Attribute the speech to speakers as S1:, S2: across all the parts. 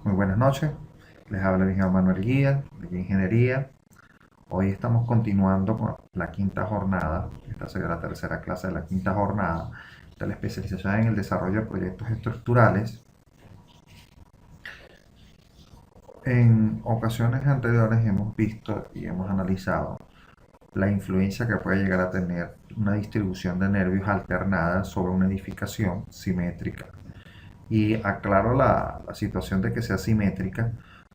S1: Muy buenas noches, les habla el ingeniero Manuel Guía de Ingeniería. Hoy estamos continuando con la quinta jornada, esta será la tercera clase de la quinta jornada de la especialización en el desarrollo de proyectos estructurales. En ocasiones anteriores hemos visto y hemos analizado la influencia que puede llegar a tener una distribución de nervios alternada sobre una edificación simétrica. Y aclaro la situación de que sea simétrica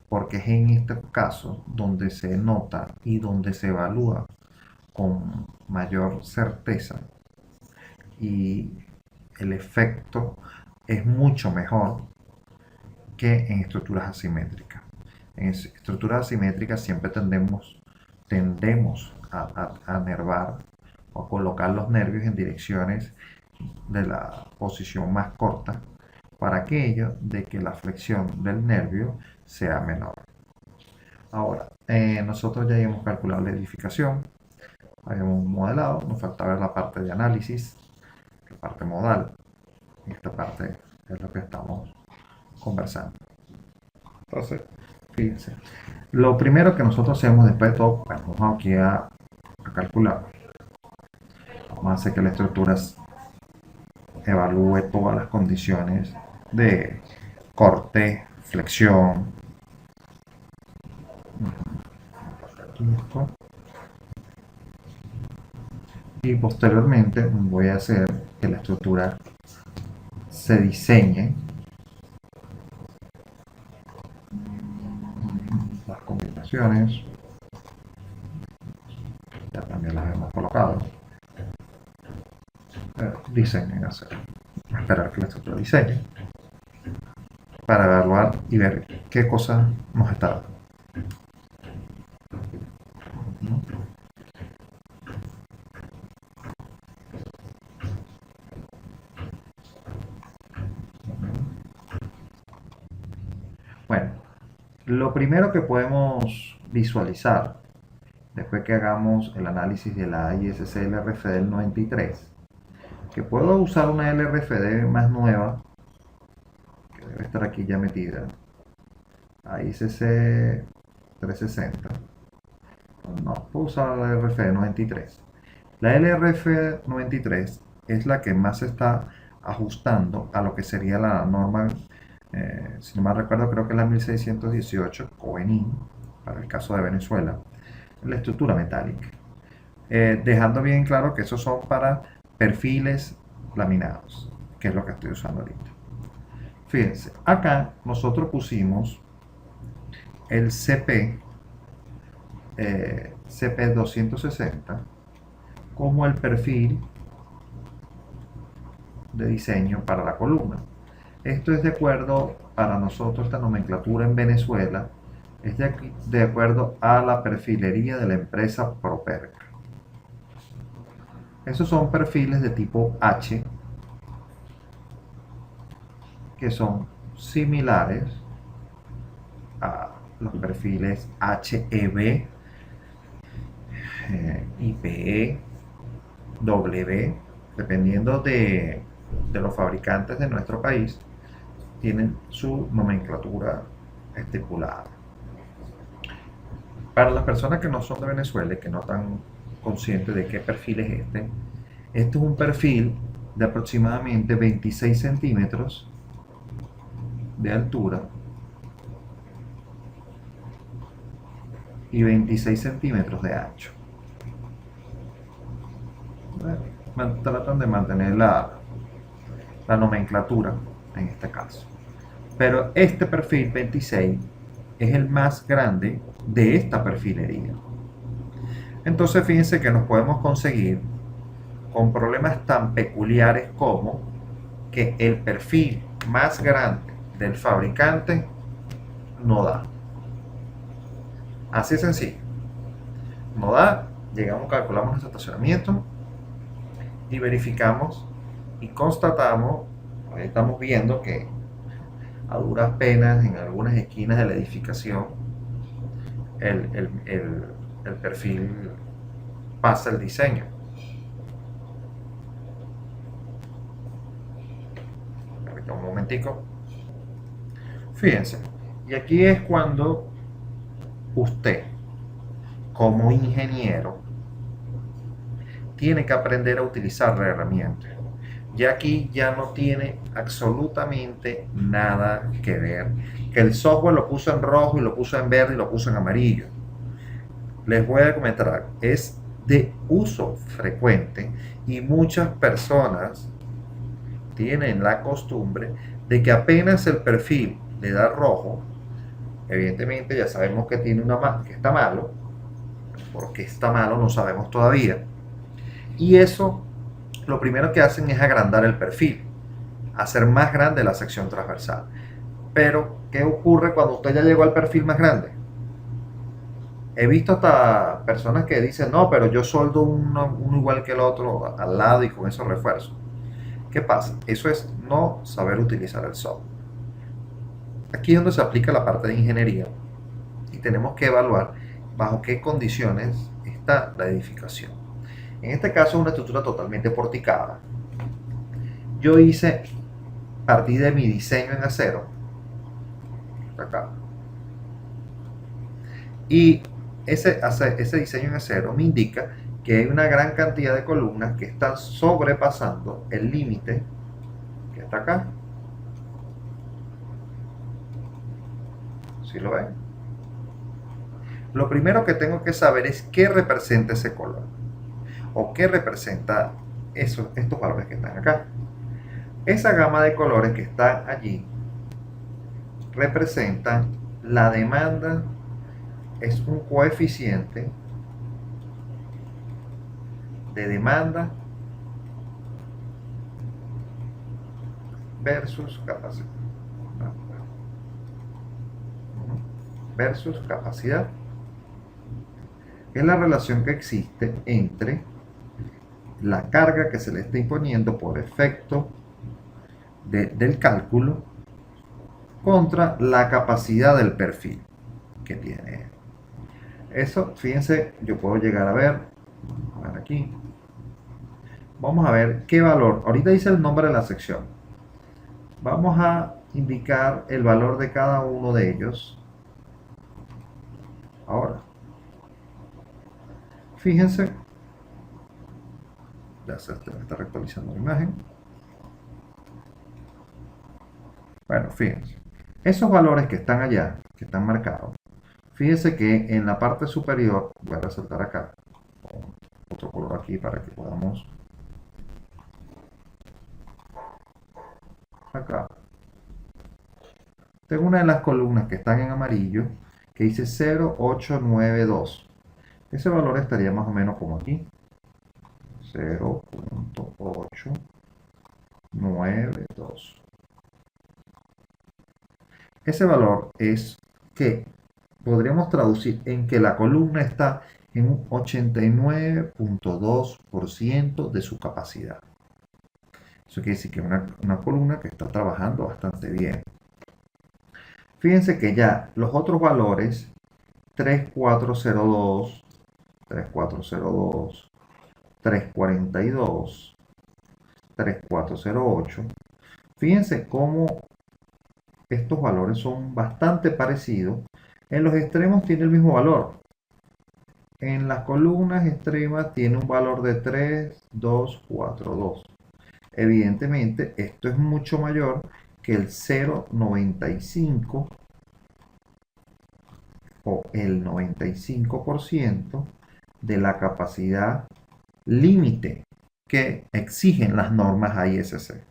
S1: porque es en este caso donde se nota y donde se evalúa con mayor certeza y el efecto es mucho mejor que en estructuras asimétricas. En estructuras asimétricas siempre tendemos a nervar o colocar los nervios en direcciones de la posición más corta para aquello de que la flexión del nervio sea menor. Ahora, nosotros ya hemos calculado la edificación, habíamos modelado, nos falta ver la parte de análisis, la parte modal. Esta parte es lo que estamos conversando. Entonces, fíjense. Lo primero que nosotros hacemos después de todo, bueno, vamos aquí a calcular. Vamos a hacer que la estructura evalúe todas las condiciones de corte, flexión. Y posteriormente voy a hacer que la estructura se diseñe las combinaciones, ya también las hemos colocado. Diseñen, esperar que la estructura diseñe para evaluar y ver qué cosa nos está dando. Bueno, lo primero que podemos visualizar después que hagamos el análisis de la ISC LRFD del 93, que puedo usar una LRFD más nueva, que debe estar aquí ya metida, ISC 360. No, puedo usar la LRFD 93. La LRF 93 es la que más se está ajustando a lo que sería la norma, si no mal recuerdo, creo que es la 1618 COENIN, para el caso de Venezuela, la estructura metálica. Dejando bien claro que esos son para perfiles laminados, que es lo que estoy usando ahorita. Fíjense, acá nosotros pusimos el CP 260 como el perfil de diseño para la columna. Esto es de acuerdo, para nosotros esta nomenclatura en Venezuela es de acuerdo a la perfilería de la empresa Properca. Esos son perfiles de tipo H que son similares a los perfiles HEB, IPE, W, dependiendo de los fabricantes de nuestro país, tienen su nomenclatura estipulada. Para las personas que no son de Venezuela y que no están conscientes de qué perfil es este es un perfil de aproximadamente 26 centímetros de altura y 26 centímetros de ancho. Tratan de mantener la nomenclatura en este caso. Pero este perfil 26 es el más grande de esta perfilería. Entonces fíjense que nos podemos conseguir con problemas tan peculiares como que el perfil más grande del fabricante no da. Así de sencillo. No da, llegamos, calculamos nuestro estacionamiento y verificamos y constatamos, ahí estamos viendo que a duras penas en algunas esquinas de la edificación el perfil pasa el diseño. Un momentico. Fíjense, Y aquí es cuando usted, como ingeniero, tiene que aprender a utilizar la herramienta. Y aquí ya no tiene absolutamente nada que ver. Que el software lo puso en rojo y lo puso en verde y lo puso en amarillo. Les voy a comentar algo. Es de uso frecuente y muchas personas tienen la costumbre de que apenas el perfil le da rojo, evidentemente ya sabemos que tiene que está malo, porque está malo no sabemos todavía. Y eso lo primero que hacen es agrandar el perfil, hacer más grande la sección transversal. Pero, ¿qué ocurre cuando usted ya llegó al perfil más grande? He visto hasta personas que dicen, no, pero yo soldo uno igual que el otro al lado y con esos refuerzos. ¿Qué pasa? Eso es no saber utilizar el software. Aquí es donde se aplica la parte de ingeniería y tenemos que evaluar bajo qué condiciones está la edificación. En este caso es una estructura totalmente porticada. Yo partí de mi diseño en acero, acá, y ese diseño en acero me indica que hay una gran cantidad de columnas que están sobrepasando el límite que está acá. ¿Sí lo ven? Lo primero que tengo que saber es qué representa ese color o qué representa estos valores que están acá. Esa gama de colores que están allí representan la demanda, es un coeficiente de demanda versus capacidad. Versus capacidad. Es la relación que existe entre la carga que se le está imponiendo por efecto del cálculo contra la capacidad del perfil que tiene. Eso, fíjense, yo puedo llegar a ver aquí. Vamos a ver qué valor. Ahorita dice el nombre de la sección. Vamos a indicar el valor de cada uno de ellos. Ahora, fíjense, ya se está actualizando la imagen. Bueno, fíjense, esos valores que están allá, que están marcados, fíjense que en la parte superior, voy a resaltar acá, otro color aquí para que podamos, acá, tengo una de las columnas que están en amarillo, que dice 0,892. Ese valor estaría más o menos como aquí, 0,892. Ese valor es que podríamos traducir en que la columna está en un 89,2% de su capacidad. Eso quiere decir que es una columna que está trabajando bastante bien. Fíjense que ya los otros valores, 3402, 3402, 342, 3408, fíjense cómo estos valores son bastante parecidos. En los extremos tiene el mismo valor. En las columnas extremas tiene un valor de 3242. Evidentemente, esto es mucho mayor que el 0,95 o el 95% de la capacidad límite que exigen las normas ISC.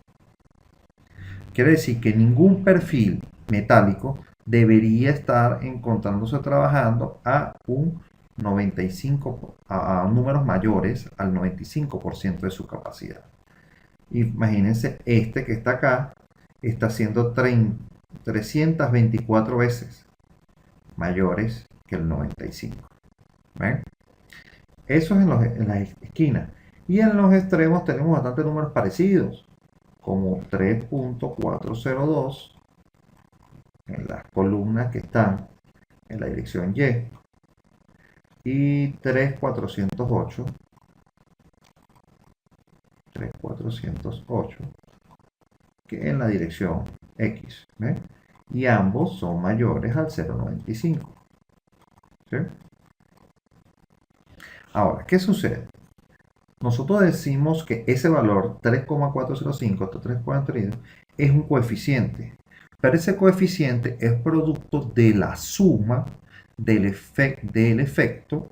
S1: Quiere decir que ningún perfil metálico debería estar encontrándose trabajando a un 95, a números mayores al 95% de su capacidad. Imagínense, este que está acá está haciendo 324 veces mayores que el 95. ¿Ven? Eso es en las esquinas. Y en los extremos tenemos bastantes números parecidos, como 3,402 en las columnas que están en la dirección y 3,408 que en la dirección X. ¿Ven? y ambos son mayores al 0,95. ¿Sí? Ahora, ¿qué sucede? Nosotros decimos que ese valor 3,405 hasta 3,42 es un coeficiente, pero ese coeficiente es producto de la suma del efecto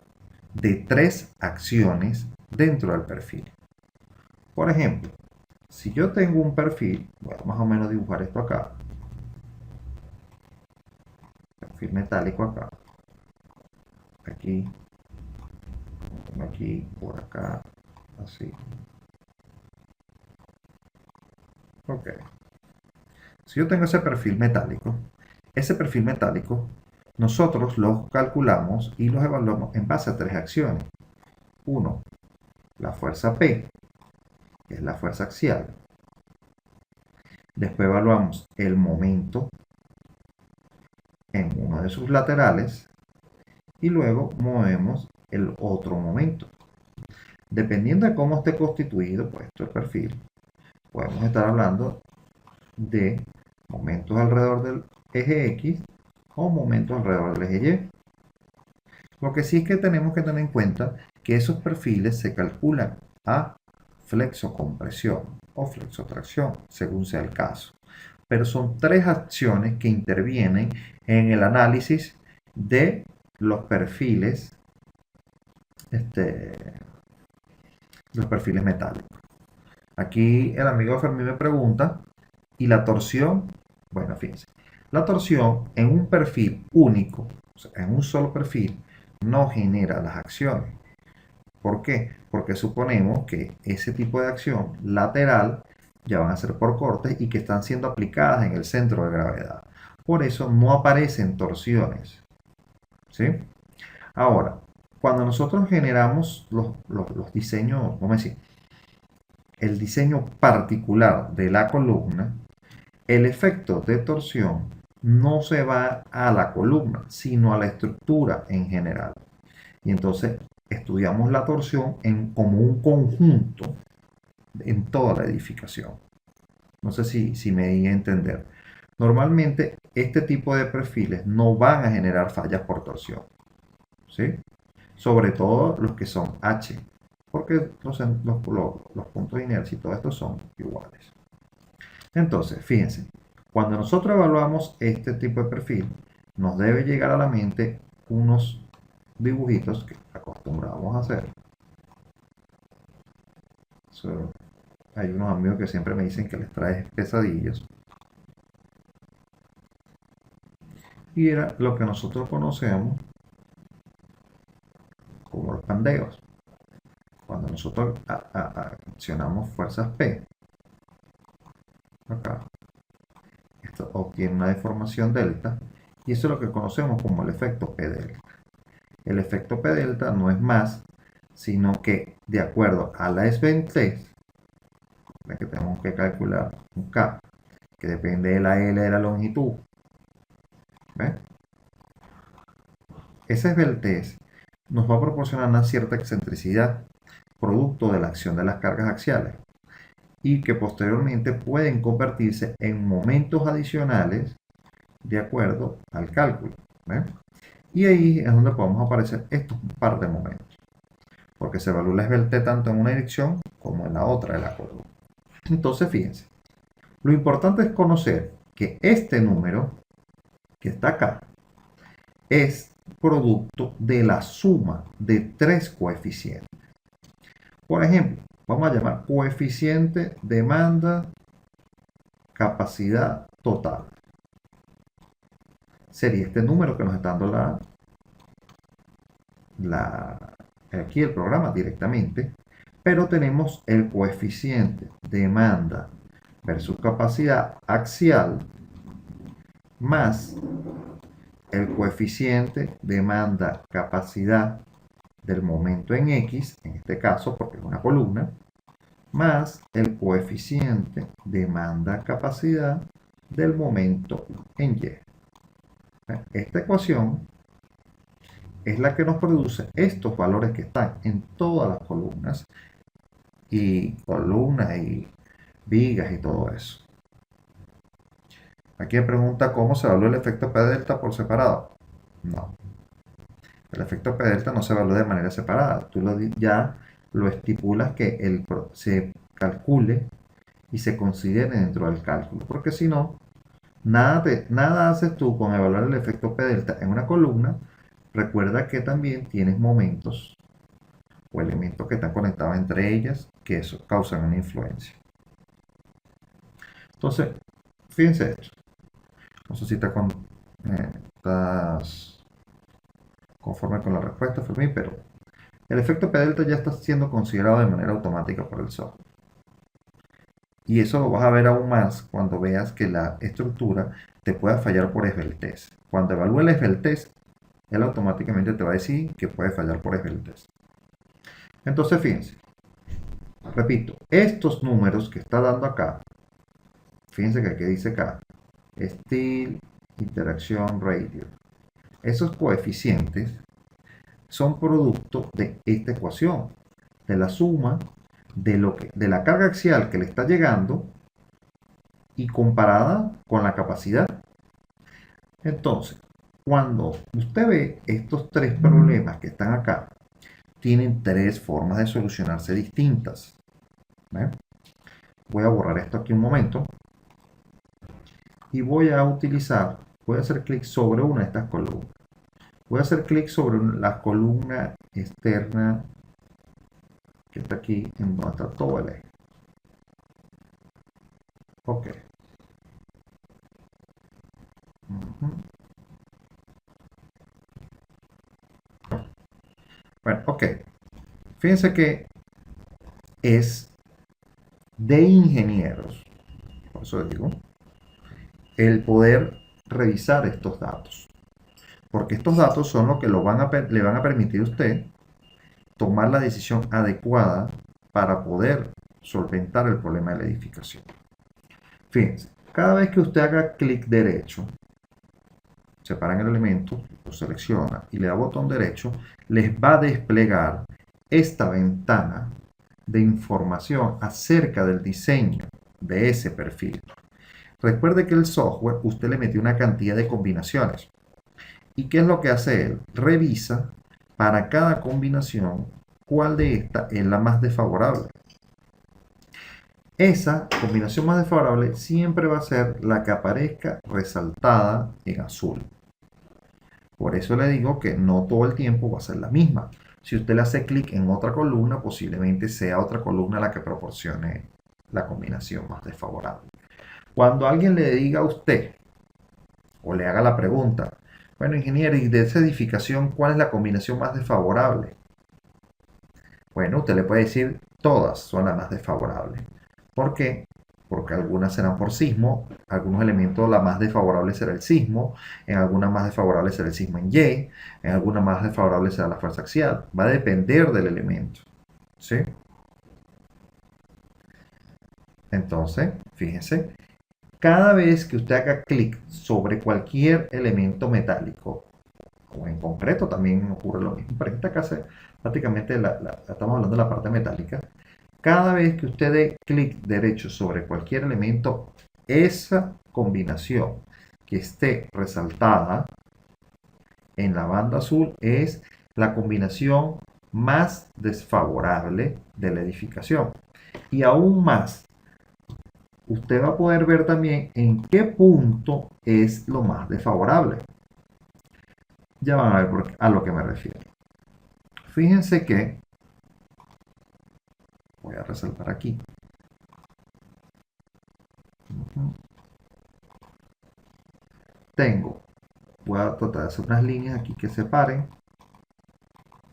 S1: de tres acciones dentro del perfil. Por ejemplo, si yo tengo un perfil, voy a más o menos dibujar esto acá, perfil metálico acá, aquí, aquí, por acá, así. Ok. Si yo tengo ese perfil metálico, nosotros lo calculamos y los evaluamos en base a tres acciones. Uno, la fuerza P, que es la fuerza axial. Después evaluamos el momento en uno de sus laterales y luego movemos el otro momento. Dependiendo de cómo esté constituido puesto el perfil, podemos estar hablando de momentos alrededor del eje X o momentos alrededor del eje Y. Lo que sí es que tenemos que tener en cuenta que esos perfiles se calculan a flexocompresión o flexotracción, según sea el caso. Pero son tres acciones que intervienen en el análisis de los perfiles, los perfiles metálicos. Aquí el amigo Fermín me pregunta, ¿y la torsión? Bueno, fíjense, la torsión en un perfil único, o sea, en un solo perfil, no genera las acciones. ¿Por qué? Porque suponemos que ese tipo de acción lateral ya van a ser por cortes y que están siendo aplicadas en el centro de gravedad. Por eso no aparecen torsiones. ¿Sí? Ahora, cuando nosotros generamos los diseños, vamos a decir, el diseño particular de la columna, el efecto de torsión no se va a la columna, sino a la estructura en general. Y entonces estudiamos la torsión como un conjunto en toda la edificación. No sé si me di a entender. Normalmente este tipo de perfiles no van a generar fallas por torsión, ¿sí? Sobre todo los que son H, porque los puntos de inercia y todo esto son iguales. Entonces, fíjense, cuando nosotros evaluamos este tipo de perfil, nos debe llegar a la mente unos dibujitos que acostumbramos a hacer. Hay unos amigos que siempre me dicen que les trae pesadillas. Y era lo que nosotros conocemos como los pandeos. Cuando nosotros accionamos fuerzas P, acá, esto obtiene una deformación delta, y eso es lo que conocemos como el efecto P delta. El efecto P delta no es más, sino que de acuerdo a la esventez, que tenemos que calcular un K, que depende de la L de la longitud, ¿ves? Esa esbeltez nos va a proporcionar una cierta excentricidad, producto de la acción de las cargas axiales, y que posteriormente pueden convertirse en momentos adicionales de acuerdo al cálculo. ¿Ven? Y ahí es donde podemos aparecer estos par de momentos, porque se evalúa la esbeltez tanto en una dirección como en la otra de la columna. Entonces, fíjense, lo importante es conocer que este número que está acá es producto de la suma de tres coeficientes. Por ejemplo, vamos a llamar coeficiente demanda capacidad total. Sería este número que nos está dando aquí el programa directamente, pero tenemos el coeficiente demanda versus capacidad axial más el coeficiente demanda capacidad del momento en X, en este caso porque es una columna, más el coeficiente demanda capacidad del momento en Y. Esta ecuación es la que nos produce estos valores que están en todas las columnas y vigas y todo eso. Aquí me pregunta cómo se evalúa el efecto P delta por separado. No, el efecto P delta no se evalúa de manera separada. Ya lo estipulas que se calcule y se considere dentro del cálculo. Porque si no, nada haces tú con evaluar el efecto P delta en una columna. Recuerda que también tienes momentos o elementos que están conectados entre ellas que eso causan una influencia. Entonces, fíjense esto. No sé si estás conforme con la respuesta, Fermín, pero el efecto P delta ya está siendo considerado de manera automática por el software. Y eso lo vas a ver aún más cuando veas que la estructura te pueda fallar por esbeltez. Cuando evalúe la esbeltez, él automáticamente te va a decir que puede fallar por esbeltez. Entonces, fíjense, repito, estos números que está dando acá, fíjense que aquí dice acá, Steel Interaction Radio. Esos coeficientes son producto de esta ecuación, de la suma de la carga axial que le está llegando y comparada con la capacidad. Entonces, cuando usted ve estos tres problemas que están acá, tienen tres formas de solucionarse distintas. ¿Ve? Voy a borrar esto aquí un momento y voy a hacer clic sobre una de estas columnas. Voy a hacer clic sobre la columna externa que está aquí en donde está todo el eje. Ok. Bueno, ok. Fíjense que es de ingenieros, por eso les digo, el poder revisar estos datos. Porque estos datos son los que le van a permitir a usted tomar la decisión adecuada para poder solventar el problema de la edificación. Fíjense, cada vez que usted haga clic derecho, separa en el elemento, lo selecciona y le da botón derecho, les va a desplegar esta ventana de información acerca del diseño de ese perfil. Recuerde que el software usted le metió una cantidad de combinaciones. ¿Y qué es lo que hace él? Revisa para cada combinación cuál de estas es la más desfavorable. Esa combinación más desfavorable siempre va a ser la que aparezca resaltada en azul. Por eso le digo que no todo el tiempo va a ser la misma. Si usted le hace clic en otra columna, posiblemente sea otra columna la que proporcione la combinación más desfavorable. Cuando alguien le diga a usted o le haga la pregunta, bueno, ingeniero, ¿y de esa edificación cuál es la combinación más desfavorable? Bueno, usted le puede decir todas son las más desfavorables. ¿Por qué? Porque algunas serán por sismo, algunos elementos la más desfavorable será el sismo, en algunas más desfavorable será el sismo en Y, en algunas más desfavorable será la fuerza axial. Va a depender del elemento. ¿Sí? Entonces, fíjense, cada vez que usted haga clic sobre cualquier elemento metálico, o en concreto también ocurre lo mismo, pero en esta casa prácticamente estamos hablando de la parte metálica, cada vez que usted dé clic derecho sobre cualquier elemento, esa combinación que esté resaltada en la banda azul es la combinación más desfavorable de la edificación. Y aún más, usted va a poder ver también en qué punto es lo más desfavorable. Ya van a ver a lo que me refiero. Fíjense que voy a resaltar aquí. Voy a tratar de hacer unas líneas aquí que separen.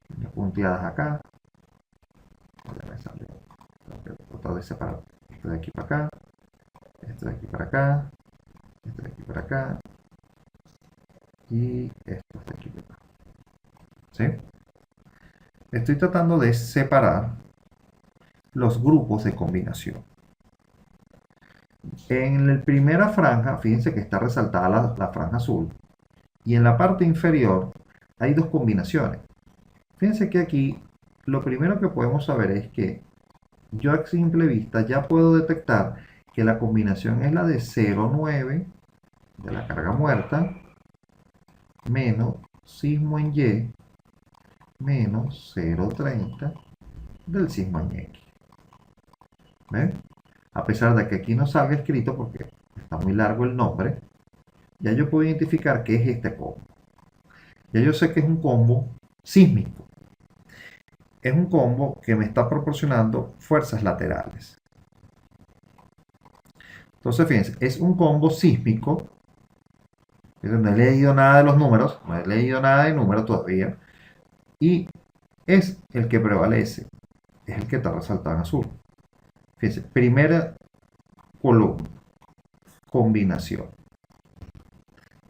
S1: Líneas punteadas acá. Ya me sale. Voy a tratar de separar este de aquí para acá. Este de aquí para acá. Este de aquí para acá. Y esto de aquí para acá. ¿Sí? Estoy tratando de separar los grupos de combinación. En la primera franja, fíjense que está resaltada la franja azul. Y en la parte inferior hay dos combinaciones. Fíjense que aquí lo primero que podemos saber es que yo a simple vista ya puedo detectar que la combinación es la de 0,9 de la carga muerta menos sismo en Y menos 0,30 del sismo en X. ¿Ven? A pesar de que aquí no salga escrito porque está muy largo el nombre, ya yo puedo identificar qué es este combo. Ya yo sé que es un combo sísmico. Es un combo que me está proporcionando fuerzas laterales. Entonces, fíjense, es un combo sísmico. No he leído nada de los números, no he leído nada de números todavía. Y es el que prevalece, es el que está resaltado en azul. Fíjense, primera columna, combinación.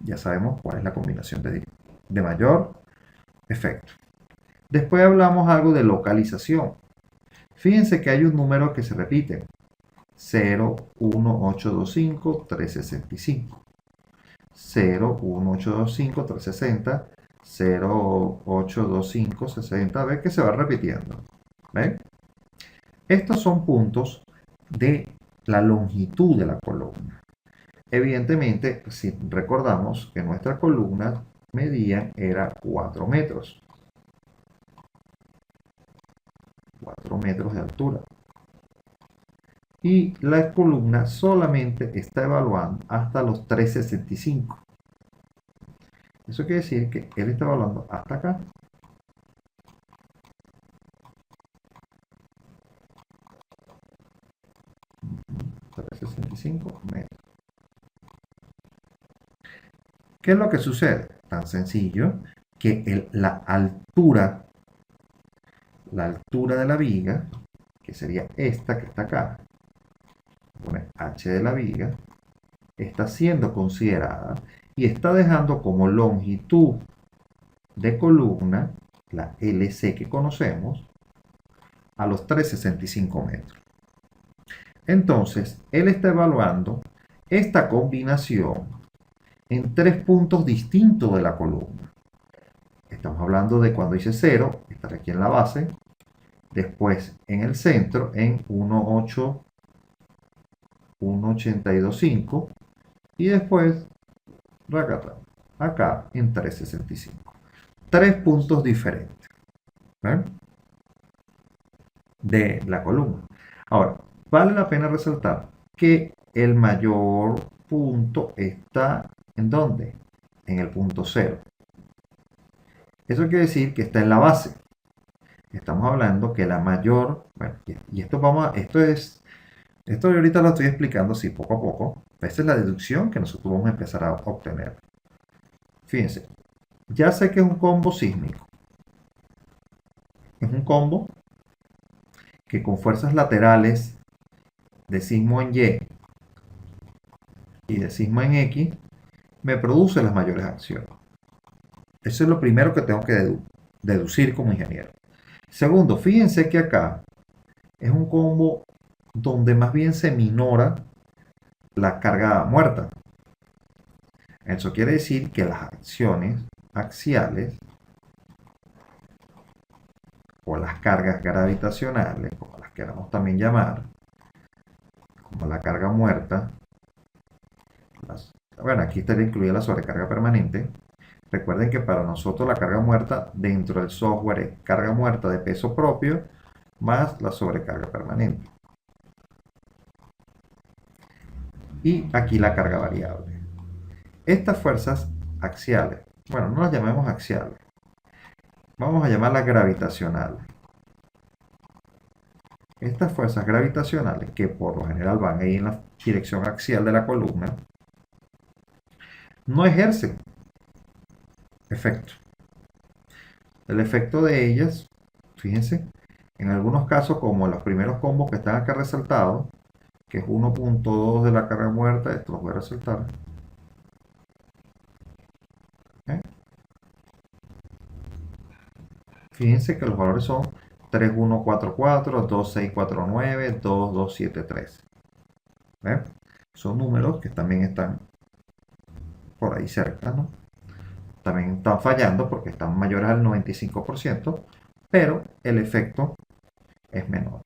S1: Ya sabemos cuál es la combinación de mayor efecto. Después hablamos algo de localización. Fíjense que hay un número que se repite. 0, 1, 8, 2, 5, 365. 0, 1, 8, 2, 5, 360. 0, 8, 2, 5, 60. ¿Ven que se va repitiendo? ¿Ven? Estos son puntos de la longitud de la columna. Evidentemente, si recordamos que nuestra columna medía era 4 metros. 4 metros de altura. Y la columna solamente está evaluando hasta los 365. Eso quiere decir que él está evaluando hasta acá. $365. ¿Qué es lo que sucede? Tan sencillo que la altura de la viga, que sería esta que está acá, pone h de la viga, está siendo considerada y está dejando como longitud de columna, la LC que conocemos, a los 365 metros. Entonces, él está evaluando esta combinación en 3 puntos distintos de la columna. Estamos hablando de cuando dice 0, estará aquí en la base, después en el centro en 1,825 y después acá en 365. 3 puntos diferentes, ¿ven? De la columna. Ahora, vale la pena resaltar que el mayor punto está ¿en dónde? En el punto 0. Eso quiere decir que está en la base. Estamos hablando que la mayor, bueno, y esto esto ahorita lo estoy explicando así poco a poco. Esta es la deducción que nosotros vamos a empezar a obtener. Fíjense, ya sé que es un combo sísmico. Es un combo que con fuerzas laterales de sismo en Y y de sismo en X me produce las mayores acciones. Eso es lo primero que tengo que deducir como ingeniero. Segundo, fíjense que acá es un combo donde más bien se minora la carga muerta. Eso quiere decir que las acciones axiales o las cargas gravitacionales, como las queramos también llamar, como la carga muerta, bueno, aquí estaría incluida la sobrecarga permanente. Recuerden que para nosotros la carga muerta dentro del software es carga muerta de peso propio más la sobrecarga permanente. Y aquí la carga variable. Estas fuerzas axiales, bueno, no las llamemos axiales, vamos a llamarlas gravitacionales. Estas fuerzas gravitacionales, que por lo general van ahí en la dirección axial de la columna, no ejercen efecto. El efecto de ellas, fíjense, en algunos casos, como los primeros combos que están acá resaltados, que es 1.2 de la carga muerta, esto los voy a resaltar. Fíjense que los valores son 3144, 2649, 2273. ¿Ven? Son números que también están por ahí cerca, ¿no? También están fallando porque están mayores al 95%, pero el efecto es menor.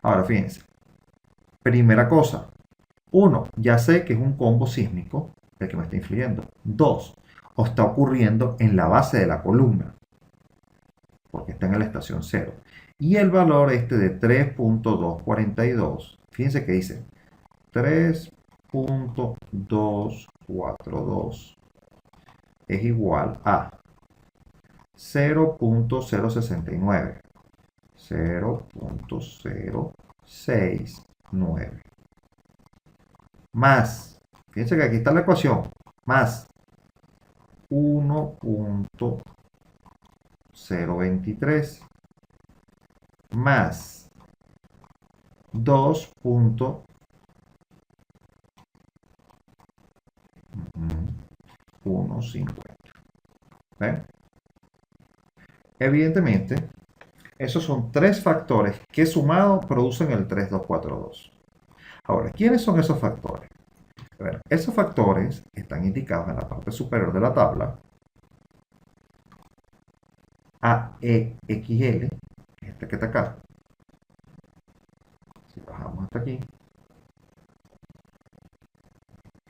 S1: Ahora, fíjense. Primera cosa, uno, ya sé que es un combo sísmico, el que me está influyendo. 2, o está ocurriendo en la base de la columna, porque está en la estación 0. Y el valor este de 3.242, fíjense que dice 3.242 es igual a 0.069, 0.069 más, fíjense que aquí está la ecuación, más 1.023 más 2.150. ¿Ven? Evidentemente, esos son tres factores que sumados producen el 3242. Ahora, ¿quiénes son esos factores? A ver, esos factores están indicados en la parte superior de la tabla. AEXL, este que está acá. Si bajamos hasta aquí,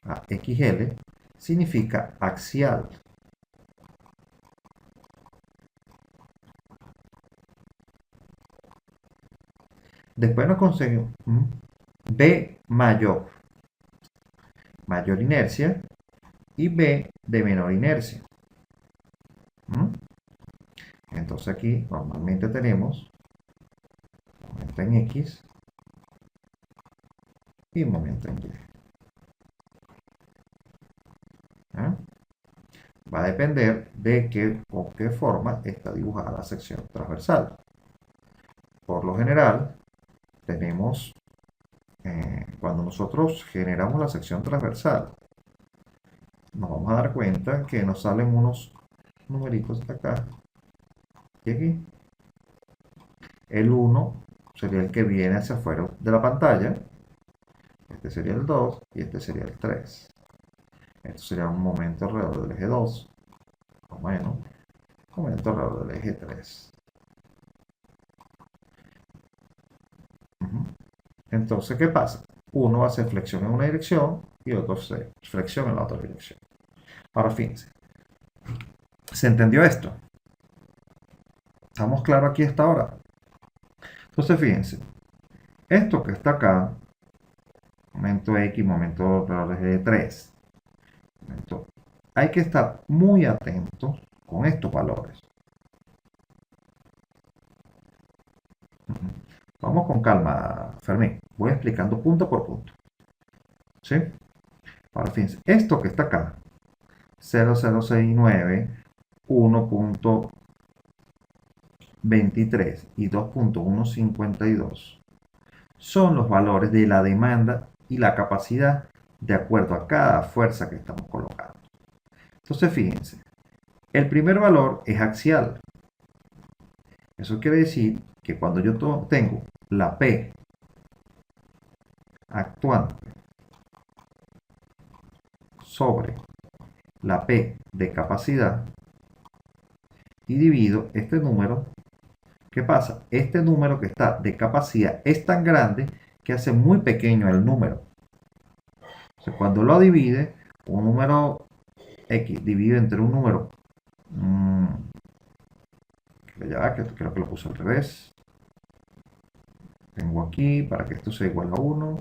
S1: AXL significa axial. Después nos conseguimos B mayor, mayor inercia, y B de menor inercia. Entonces aquí normalmente tenemos momento en X y momento en Y. Va a depender de qué o qué forma está dibujada la sección transversal. Por lo general, tenemos, cuando nosotros generamos la sección transversal, nos vamos a dar cuenta que nos salen unos numeritos acá y aquí. El 1 sería el que viene hacia afuera de la pantalla, este sería el 2 y este sería el 3. Esto sería un momento alrededor del eje 2, o menos, un momento alrededor del eje 3. Entonces, ¿qué pasa? Uno hace flexión en una dirección y otro hace flexión en la otra dirección. Ahora, fíjense. ¿Se entendió esto? ¿Estamos claros aquí hasta ahora? Entonces, fíjense. Esto que está acá, momento X, momento alrededor del eje 3. Hay que estar muy atentos con estos valores. Vamos con calma, Fermín. Voy explicando punto por punto. ¿Sí? Ahora fíjense, esto que está acá, 0069, 1.23 y 2.152, son los valores de la demanda y la capacidad de acuerdo a cada fuerza que estamos colocando. Entonces fíjense, el primer valor es axial. Eso quiere decir que cuando yo tengo la P actuante sobre la P de capacidad y divido este número, ¿qué pasa? Este número que está de capacidad es tan grande que hace muy pequeño el número. O sea, cuando lo divide, un número X dividido entre un número, ya que creo que lo puse al revés. Tengo aquí para que esto sea igual a 1.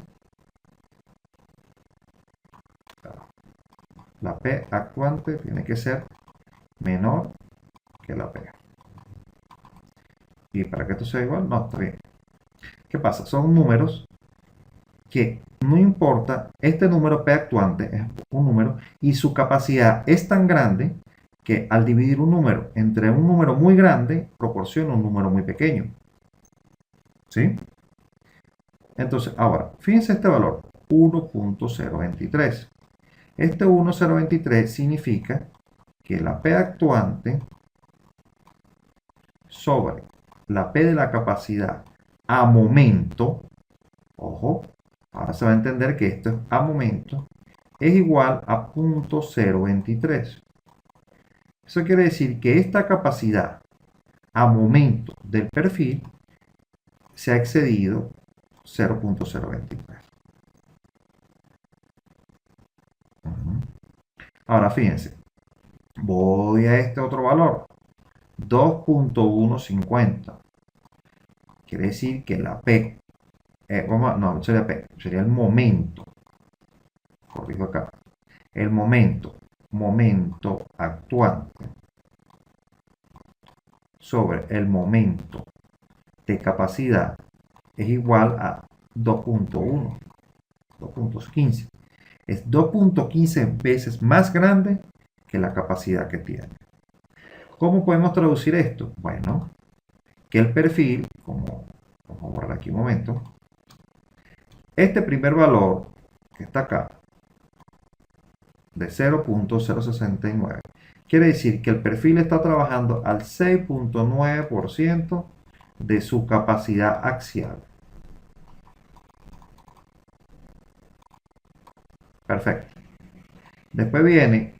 S1: La P actuante tiene que ser menor que la P. Y para que esto sea igual, no, está bien. ¿Qué pasa? Son números que no importa, este número P actuante es un número y su capacidad es tan grande que al dividir un número entre un número muy grande proporciona un número muy pequeño. ¿Sí? Entonces, ahora, fíjense este valor, 1.023. Este 1.023 significa que la P actuante sobre la P de la capacidad a momento, ojo, ahora se va a entender que esto es a momento, es igual a 0.023. Eso quiere decir que esta capacidad a momento del perfil se ha excedido 0.023. Ahora fíjense, voy a este otro valor, 2.150. Quiere decir que la P, no sería P, sería el momento, corrijo acá, el momento actuante sobre el momento de capacidad es igual a 2.1, 2.15. Es 2.15 veces más grande que la capacidad que tiene. ¿Cómo podemos traducir esto? Bueno, que el perfil, como vamos a borrar aquí un momento, este primer valor que está acá, de 0.069, quiere decir que el perfil está trabajando al 6.9% de su capacidad axial. Perfecto. Después viene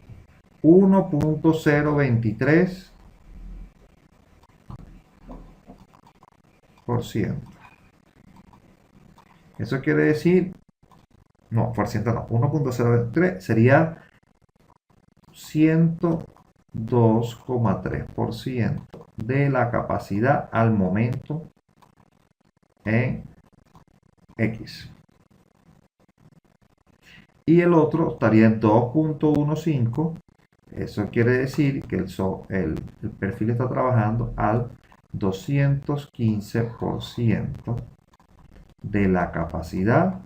S1: 1.023%. Eso quiere decir, no, por ciento no, 1.023 sería 102,3% de la capacidad al momento en X. Y el otro estaría en 2.15. Eso quiere decir que el perfil está trabajando al 215% de la capacidad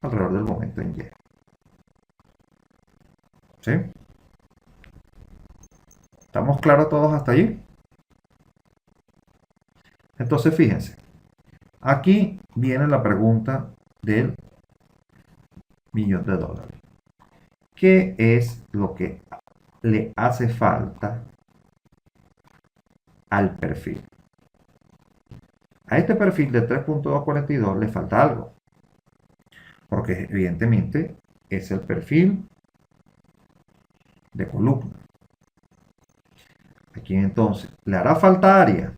S1: alrededor del momento en Y. ¿Sí? ¿Estamos claros todos hasta allí? Entonces fíjense, aquí viene la pregunta del $1.000.000. ¿Qué es lo que le hace falta al perfil? A este perfil de 3.242 le falta algo, porque evidentemente es el perfil de columna. Aquí entonces le hará falta área.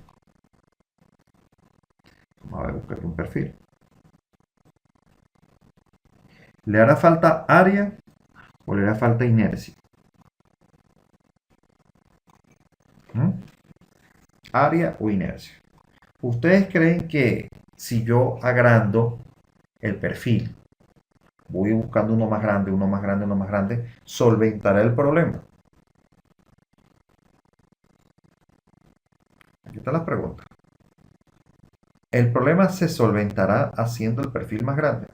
S1: Vamos a buscar un perfil. ¿Le hará falta área o le hará falta inercia? Área o inercia. ¿Ustedes creen que si yo agrando el perfil, voy buscando uno más grande, uno más grande, uno más grande, solventará el problema? Aquí está la pregunta. ¿El problema se solventará haciendo el perfil más grande?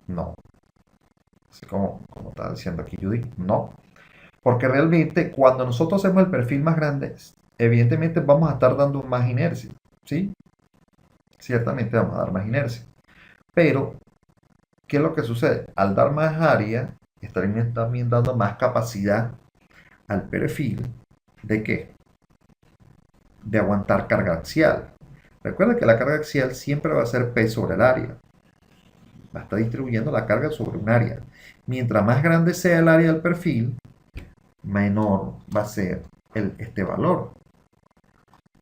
S1: No. Así como está diciendo aquí Judy, no. Porque realmente cuando nosotros hacemos el perfil más grande, evidentemente vamos a estar dando más inercia. ¿Sí? Ciertamente vamos a dar más inercia. Pero, ¿qué es lo que sucede? Al dar más área, estaremos también dando más capacidad al perfil de ¿qué? De aguantar carga axial. Recuerda que la carga axial siempre va a ser P sobre el área. Va a estar distribuyendo la carga sobre un área. Mientras más grande sea el área del perfil, menor va a ser este valor.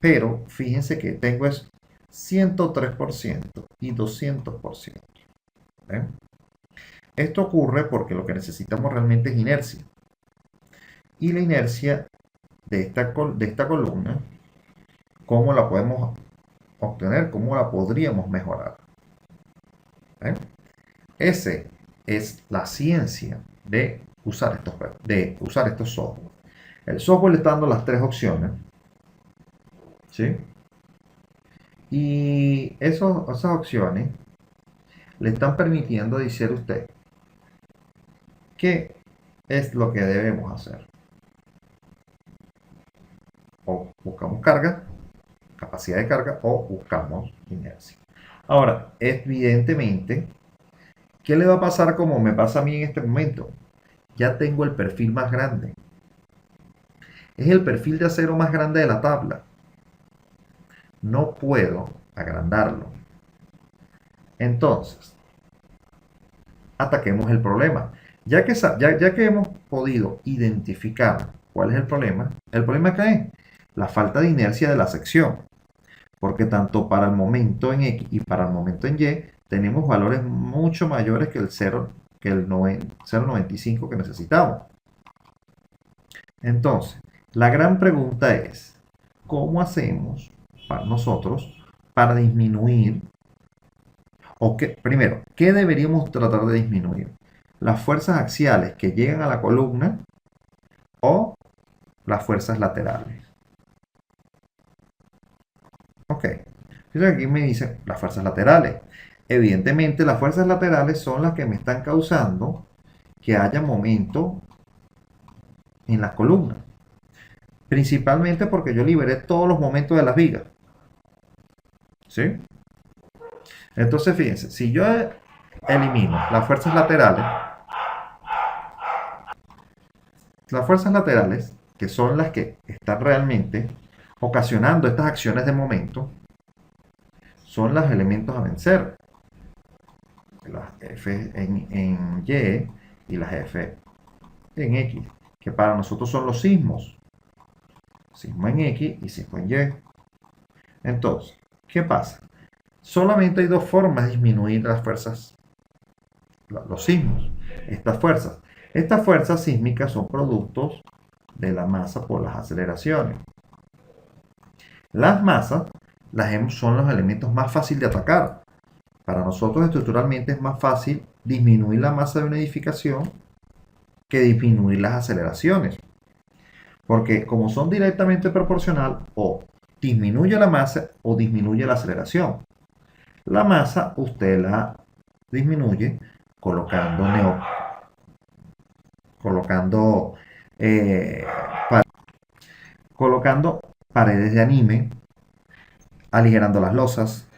S1: Pero fíjense que tengo es 103% y 200%. ¿Ven? Esto ocurre porque lo que necesitamos realmente es inercia. Y la inercia de esta columna, ¿cómo la podemos obtener? ¿Cómo la podríamos mejorar? ¿Ven? Ese es la ciencia de usar estos software. El software le está dando las tres opciones, ¿sí? Y esas opciones le están permitiendo decir a usted qué es lo que debemos hacer. O buscamos carga, capacidad de carga, o buscamos inercia. Ahora, evidentemente, ¿qué le va a pasar como me pasa a mí en este momento? Ya tengo el perfil más grande. Es el perfil de acero más grande de la tabla. No puedo agrandarlo. Entonces, ataquemos el problema. Ya que hemos podido identificar cuál es el problema ¿qué es? La falta de inercia de la sección. Porque tanto para el momento en X y para el momento en Y tenemos valores mucho mayores que el 0 que el 0,95 que necesitamos. Entonces, la gran pregunta es, ¿cómo hacemos para nosotros para disminuir, o qué, primero, qué deberíamos tratar de disminuir? ¿Las fuerzas axiales que llegan a la columna o las fuerzas laterales? Ok, entonces aquí me dicen las fuerzas laterales. Evidentemente, las fuerzas laterales son las que me están causando que haya momento en las columnas. Principalmente porque yo liberé todos los momentos de las vigas. ¿Sí? Entonces, fíjense, si yo elimino las fuerzas laterales, que son las que están realmente ocasionando estas acciones de momento, son los elementos a vencer. Las F en Y y las F en X, que para nosotros son los sismos. Sismo en X y sismo en Y. Entonces, ¿qué pasa? Solamente hay dos formas de disminuir las fuerzas, los sismos. Estas fuerzas sísmicas son productos de la masa por las aceleraciones. Las masas son los elementos más fáciles de atacar. Para nosotros estructuralmente es más fácil disminuir la masa de una edificación que disminuir las aceleraciones. Porque como son directamente proporcional, o disminuye la masa o disminuye la aceleración. La masa usted la disminuye colocando colocando eh, colocando paredes de anime, aligerando las losas,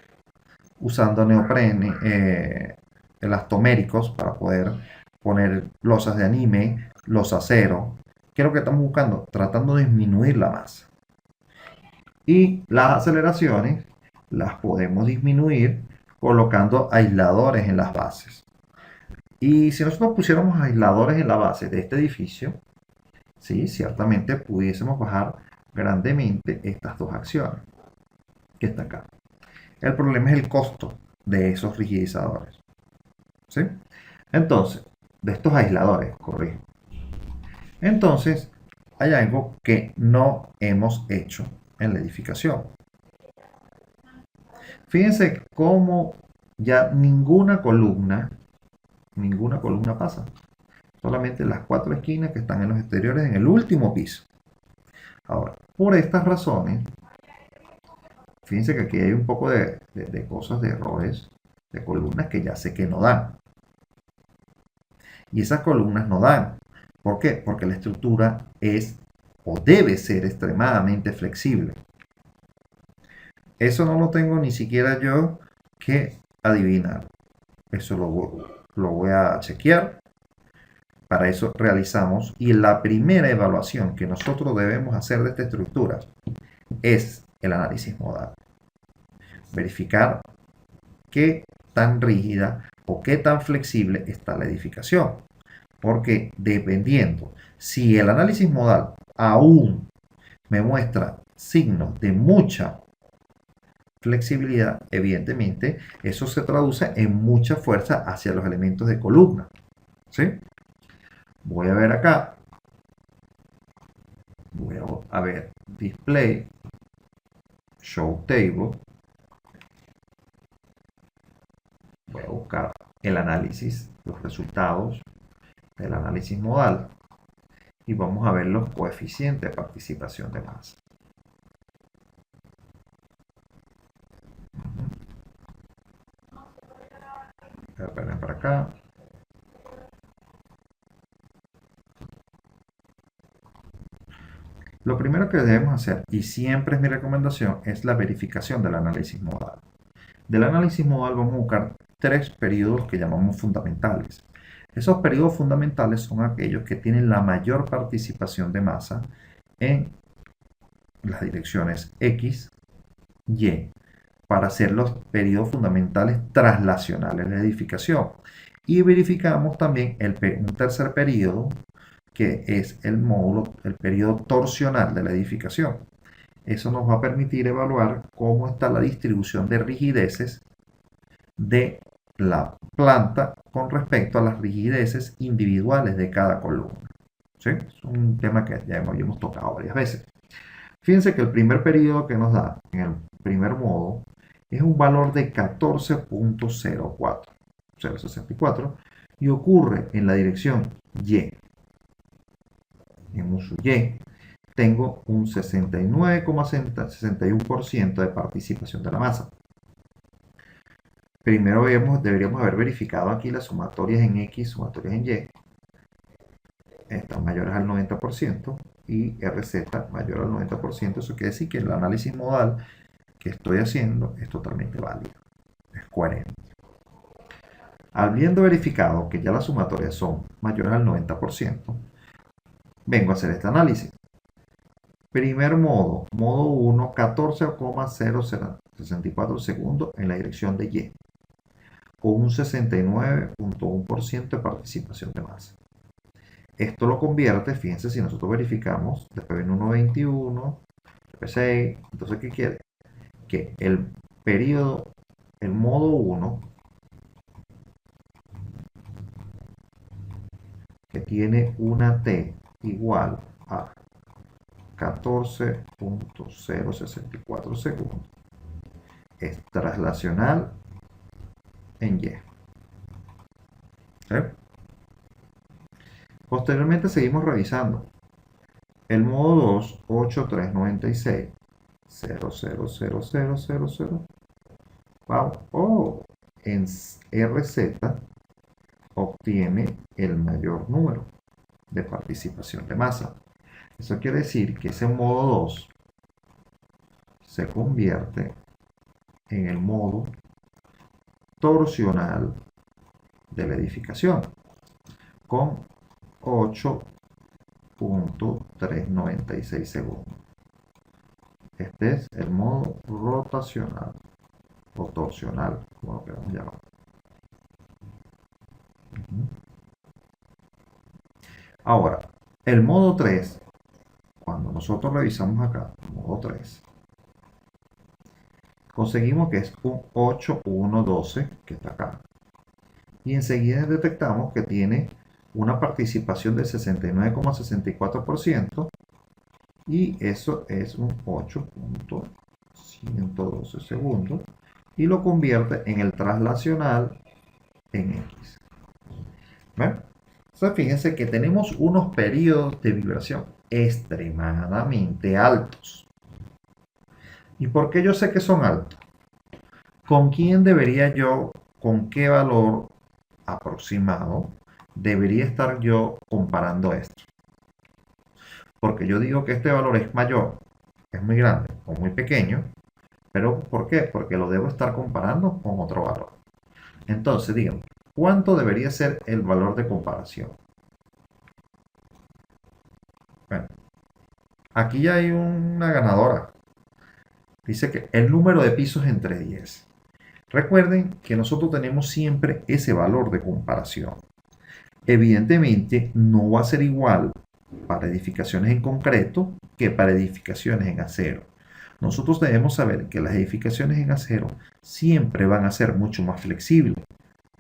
S1: usando neoprene, elastoméricos para poder poner losas de anime, los acero. ¿Qué es lo que estamos buscando? Tratando de disminuir la masa. Y las aceleraciones las podemos disminuir colocando aisladores en las bases. Y si nosotros pusiéramos aisladores en la base de este edificio, sí, ciertamente pudiésemos bajar grandemente estas dos acciones que está acá. El problema es el costo de esos rigidizadores. ¿Sí? Entonces, de estos aisladores, corrijo. Entonces, hay algo que no hemos hecho en la edificación. Fíjense cómo ya ninguna columna pasa. Solamente las 4 esquinas que están en los exteriores en el último piso. Ahora, por estas razones, fíjense que aquí hay un poco de cosas, de errores, de columnas que ya sé que no dan. Y esas columnas no dan. ¿Por qué? Porque la estructura es o debe ser extremadamente flexible. Eso no lo tengo ni siquiera yo que adivinar. Eso lo voy a chequear. Para eso realizamos, y la primera evaluación que nosotros debemos hacer de esta estructura es el análisis modal. Verificar qué tan rígida o qué tan flexible está la edificación. Porque dependiendo, si el análisis modal aún me muestra signos de mucha flexibilidad, evidentemente eso se traduce en mucha fuerza hacia los elementos de columna. ¿Sí? Voy a ver acá. Voy a ver Display, Show Table. Voy a buscar el análisis, los resultados del análisis modal y vamos a ver los coeficientes de participación de masa. Ven para acá. Lo primero que debemos hacer, y siempre es mi recomendación, es la verificación del análisis modal. Del análisis modal vamos a buscar 3 periodos que llamamos fundamentales. Esos periodos fundamentales son aquellos que tienen la mayor participación de masa en las direcciones X, Y, para hacer los periodos fundamentales traslacionales de la edificación. Y verificamos también un tercer periodo, que es el periodo torsional de la edificación. Eso nos va a permitir evaluar cómo está la distribución de rigideces de la planta con respecto a las rigideces individuales de cada columna. ¿Sí? Es un tema que ya habíamos tocado varias veces. Fíjense que el primer periodo que nos da en el primer modo es un valor de 14.04 y ocurre en la dirección Y. En uso Y tengo un 69,61% de participación de la masa. Primero deberíamos haber verificado aquí las sumatorias en X, sumatorias en Y. Están mayores al 90% y RZ mayor al 90%. Eso quiere decir que el análisis modal que estoy haciendo es totalmente válido, es coherente. Habiendo verificado que ya las sumatorias son mayores al 90%, vengo a hacer este análisis. Primer modo, modo 1, 14,0064 segundos en la dirección de Y, con un 69,1% de participación de masa. Esto lo convierte, fíjense, si nosotros verificamos, después viene 1.21, después 6, entonces ¿qué quiere? Que el periodo, el modo 1, que tiene una T igual a 14,064 segundos, es traslacional en Y. ¿Sí? Posteriormente seguimos revisando. El modo 2, 8396, 0,00000. Vamos. Oh, en RZ obtiene el mayor número de participación de masa. Eso quiere decir que ese modo 2 se convierte en el modo torsional de la edificación con 8,396 segundos. Este es el modo rotacional o torsional, como lo queramos llamar. Ahora, el modo 3, cuando nosotros revisamos acá, modo 3, conseguimos que es un 8,112, que está acá. Y enseguida detectamos que tiene una participación del 69,64% y eso es un 8,112 segundos y lo convierte en el traslacional en X. ¿Ven? Entonces fíjense que tenemos unos periodos de vibración extremadamente altos. ¿Y por qué yo sé que son altos? ¿Con quién debería yo, con qué valor aproximado debería estar yo comparando esto? Porque yo digo que este valor es mayor, es muy grande o muy pequeño, pero ¿por qué? Porque lo debo estar comparando con otro valor. Entonces, díganme, ¿cuánto debería ser el valor de comparación? Bueno, aquí ya hay una ganadora. Dice que el número de pisos entre 10. Recuerden que nosotros tenemos siempre ese valor de comparación. Evidentemente, no va a ser igual para edificaciones en concreto que para edificaciones en acero. Nosotros debemos saber que las edificaciones en acero siempre van a ser mucho más flexibles.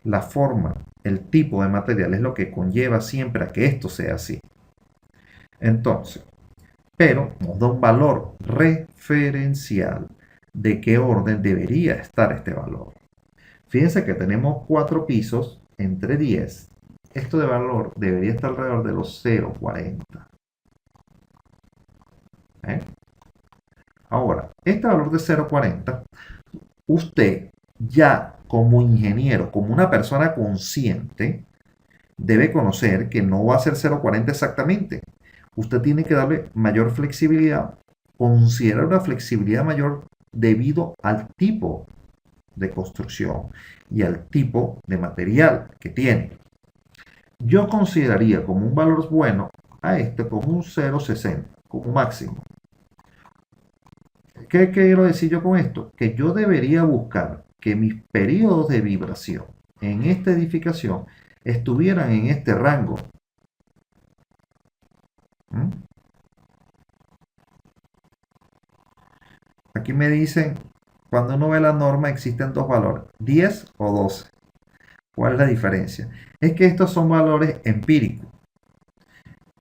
S1: La forma, el tipo de material es lo que conlleva siempre a que esto sea así. Entonces, pero nos da un valor referencial de qué orden debería estar este valor. Fíjense que tenemos 4 pisos entre 10. Esto de valor debería estar alrededor de los 0,40. Ahora, este valor de 0,40, usted ya como ingeniero, como una persona consciente, debe conocer que no va a ser 0,40 exactamente. Usted tiene que darle mayor flexibilidad, considerar una flexibilidad mayor debido al tipo de construcción y al tipo de material que tiene. Yo consideraría como un valor bueno a este como un 0,60 como máximo. ¿Qué quiero decir yo con esto? Que yo debería buscar que mis periodos de vibración en esta edificación estuvieran en este rango. Aquí me dicen, cuando uno ve la norma existen dos valores, 10 o 12. ¿Cuál es la diferencia? Es que estos son valores empíricos.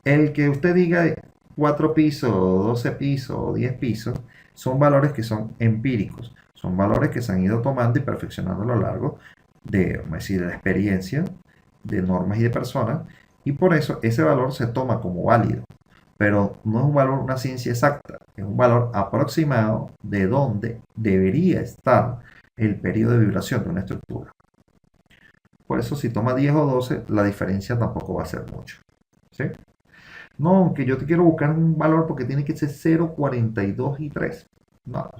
S1: El que usted diga 4 pisos, 12 pisos o 10 pisos, son valores que son empíricos. Son valores que se han ido tomando y perfeccionando a lo largo de, vamos a decir, de la experiencia, de normas y de personas, y por eso ese valor se toma como válido. Pero no es un valor, una ciencia exacta, es un valor aproximado de dónde debería estar el periodo de vibración de una estructura. Por eso si toma 10 o 12, la diferencia tampoco va a ser mucho. ¿Sí? No, que yo te quiero buscar un valor porque tiene que ser 0, 42 y 3. No,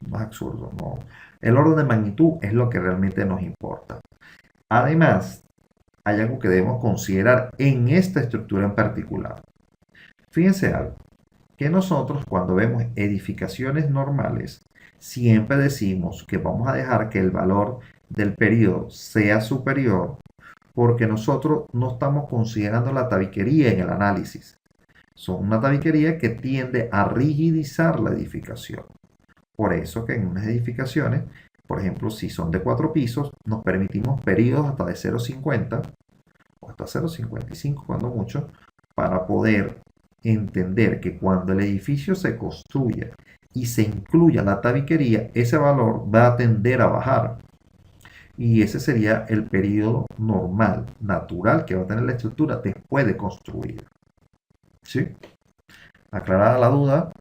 S1: no es absurdo. No. El orden de magnitud es lo que realmente nos importa. Además, hay algo que debemos considerar en esta estructura en particular. Fíjense algo, que nosotros cuando vemos edificaciones normales, siempre decimos que vamos a dejar que el valor del periodo sea superior porque nosotros no estamos considerando la tabiquería en el análisis. Son una tabiquería que tiende a rigidizar la edificación. Por eso que en unas edificaciones, por ejemplo, si son de 4 pisos, nos permitimos periodos hasta de 0,50 o hasta 0,55 cuando mucho, para poder entender que cuando el edificio se construya y se incluya la tabiquería, ese valor va a tender a bajar. Y ese sería el periodo normal, natural que va a tener la estructura después de construir. ¿Sí? Aclarada la duda,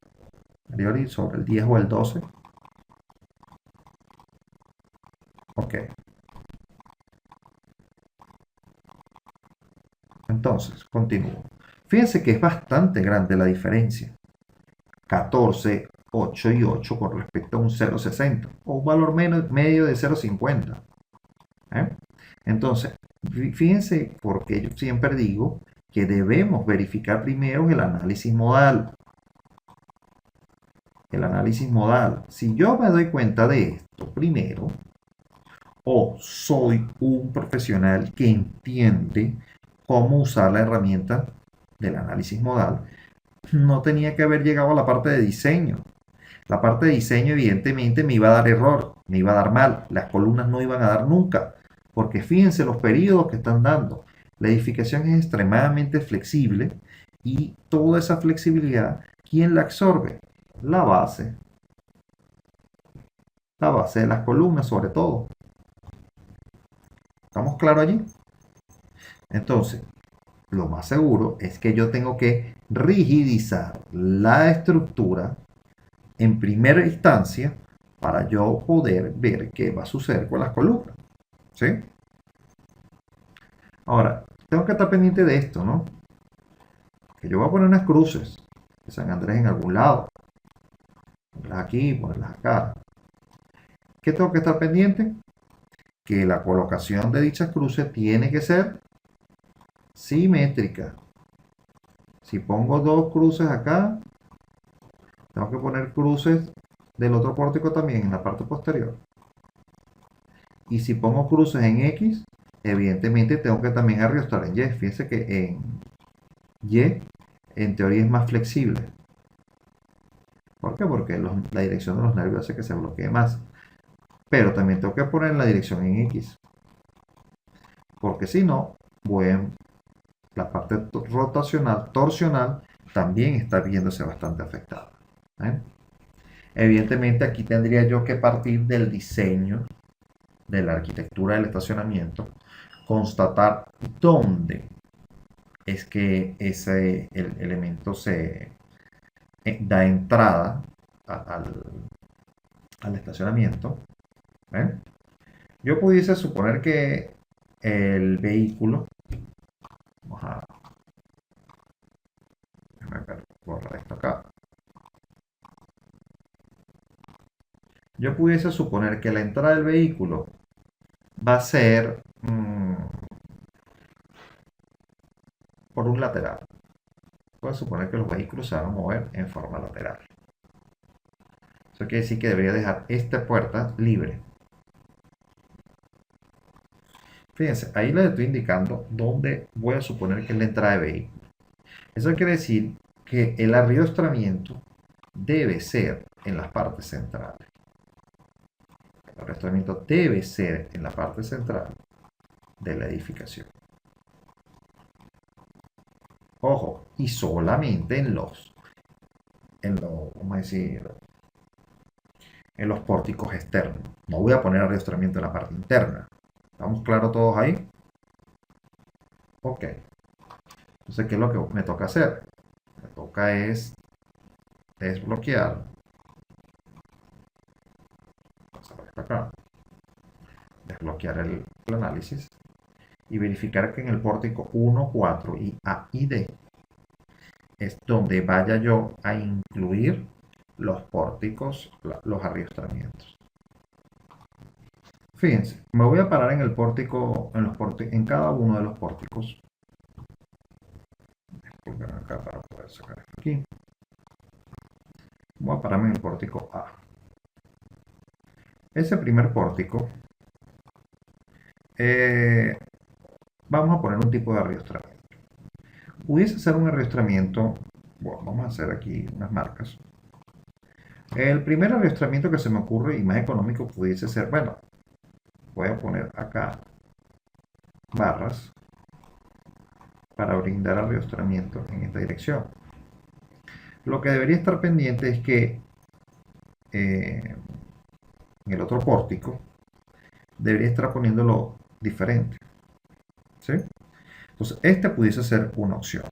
S1: Arioli, sobre el 10 o el 12. Ok. Entonces, continúo. Fíjense que es bastante grande la diferencia. 14, 8 y 8 con respecto a un 0,60 o un valor medio de 0,50. ¿Eh? Entonces, fíjense porque yo siempre digo que debemos verificar primero el análisis modal. El análisis modal. Si yo me doy cuenta de esto primero, o soy un profesional que entiende cómo usar la herramienta del análisis modal, no tenía que haber llegado a la parte de diseño. La parte de diseño evidentemente me iba a dar error, me iba a dar mal, las columnas no iban a dar nunca, porque fíjense los periodos que están dando. La edificación es extremadamente flexible y toda esa flexibilidad, ¿quién la absorbe? La base. La base de las columnas sobre todo. ¿Estamos claros allí? Entonces, lo más seguro es que yo tengo que rigidizar la estructura en primera instancia para yo poder ver qué va a suceder con las columnas. ¿Sí? Ahora, tengo que estar pendiente de esto, ¿no? Que yo voy a poner unas cruces de San Andrés en algún lado. Ponerlas aquí, ponerlas acá. ¿Qué tengo que estar pendiente? Que la colocación de dichas cruces tiene que ser simétrica. Si pongo dos cruces acá, tengo que poner cruces del otro pórtico también en la parte posterior. Y si pongo cruces en X, evidentemente tengo que también arrastrar en Y. Fíjense que en Y, en teoría, es más flexible. ¿Por qué? Porque la dirección de los nervios hace que se bloquee más. Pero también tengo que poner la dirección en X. Porque si no, la parte rotacional, torsional, también está viéndose bastante afectada. ¿Eh? Evidentemente aquí tendría yo que partir del diseño de la arquitectura del estacionamiento, constatar dónde es que el elemento se da entrada al estacionamiento. ¿Eh? Yo pudiese suponer que el vehículo, vamos a borrar esto acá. Yo pudiese suponer que la entrada del vehículo va a ser por un lateral. Puedo suponer que los vehículos se van a mover en forma lateral. Eso quiere decir que debería dejar esta puerta libre. Fíjense, ahí les estoy indicando dónde voy a suponer que es la entrada de vehículo. Eso quiere decir que el arriostramiento debe ser en las partes centrales. El arriostramiento debe ser en la parte central. de la edificación. Ojo, y solamente vamos a decir, en los pórticos externos. No voy a poner arrastramiento en la parte interna. ¿Estamos claros todos ahí? Ok. Entonces, ¿qué es lo que me toca hacer? Me toca es desbloquear. Pasar hasta acá. Desbloquear el análisis y verificar que en el pórtico 1, 4 y A y D es donde vaya yo a incluir los pórticos, los arriostramientos. Fíjense, me voy a parar en el pórtico, en cada uno de los pórticos. Pulgar acá para poder sacar esto aquí. Voy a pararme en el pórtico A. Ese primer pórtico, vamos a poner un tipo de arriostramiento. Pudiese ser un arriostramiento, bueno, vamos a hacer aquí unas marcas. El primer arriostramiento que se me ocurre y más económico pudiese ser, bueno, voy a poner acá barras para brindar arriostramiento en esta dirección. Lo que debería estar pendiente es que en el otro pórtico debería estar poniéndolo diferente. ¿Sí? Entonces, este pudiese ser una opción.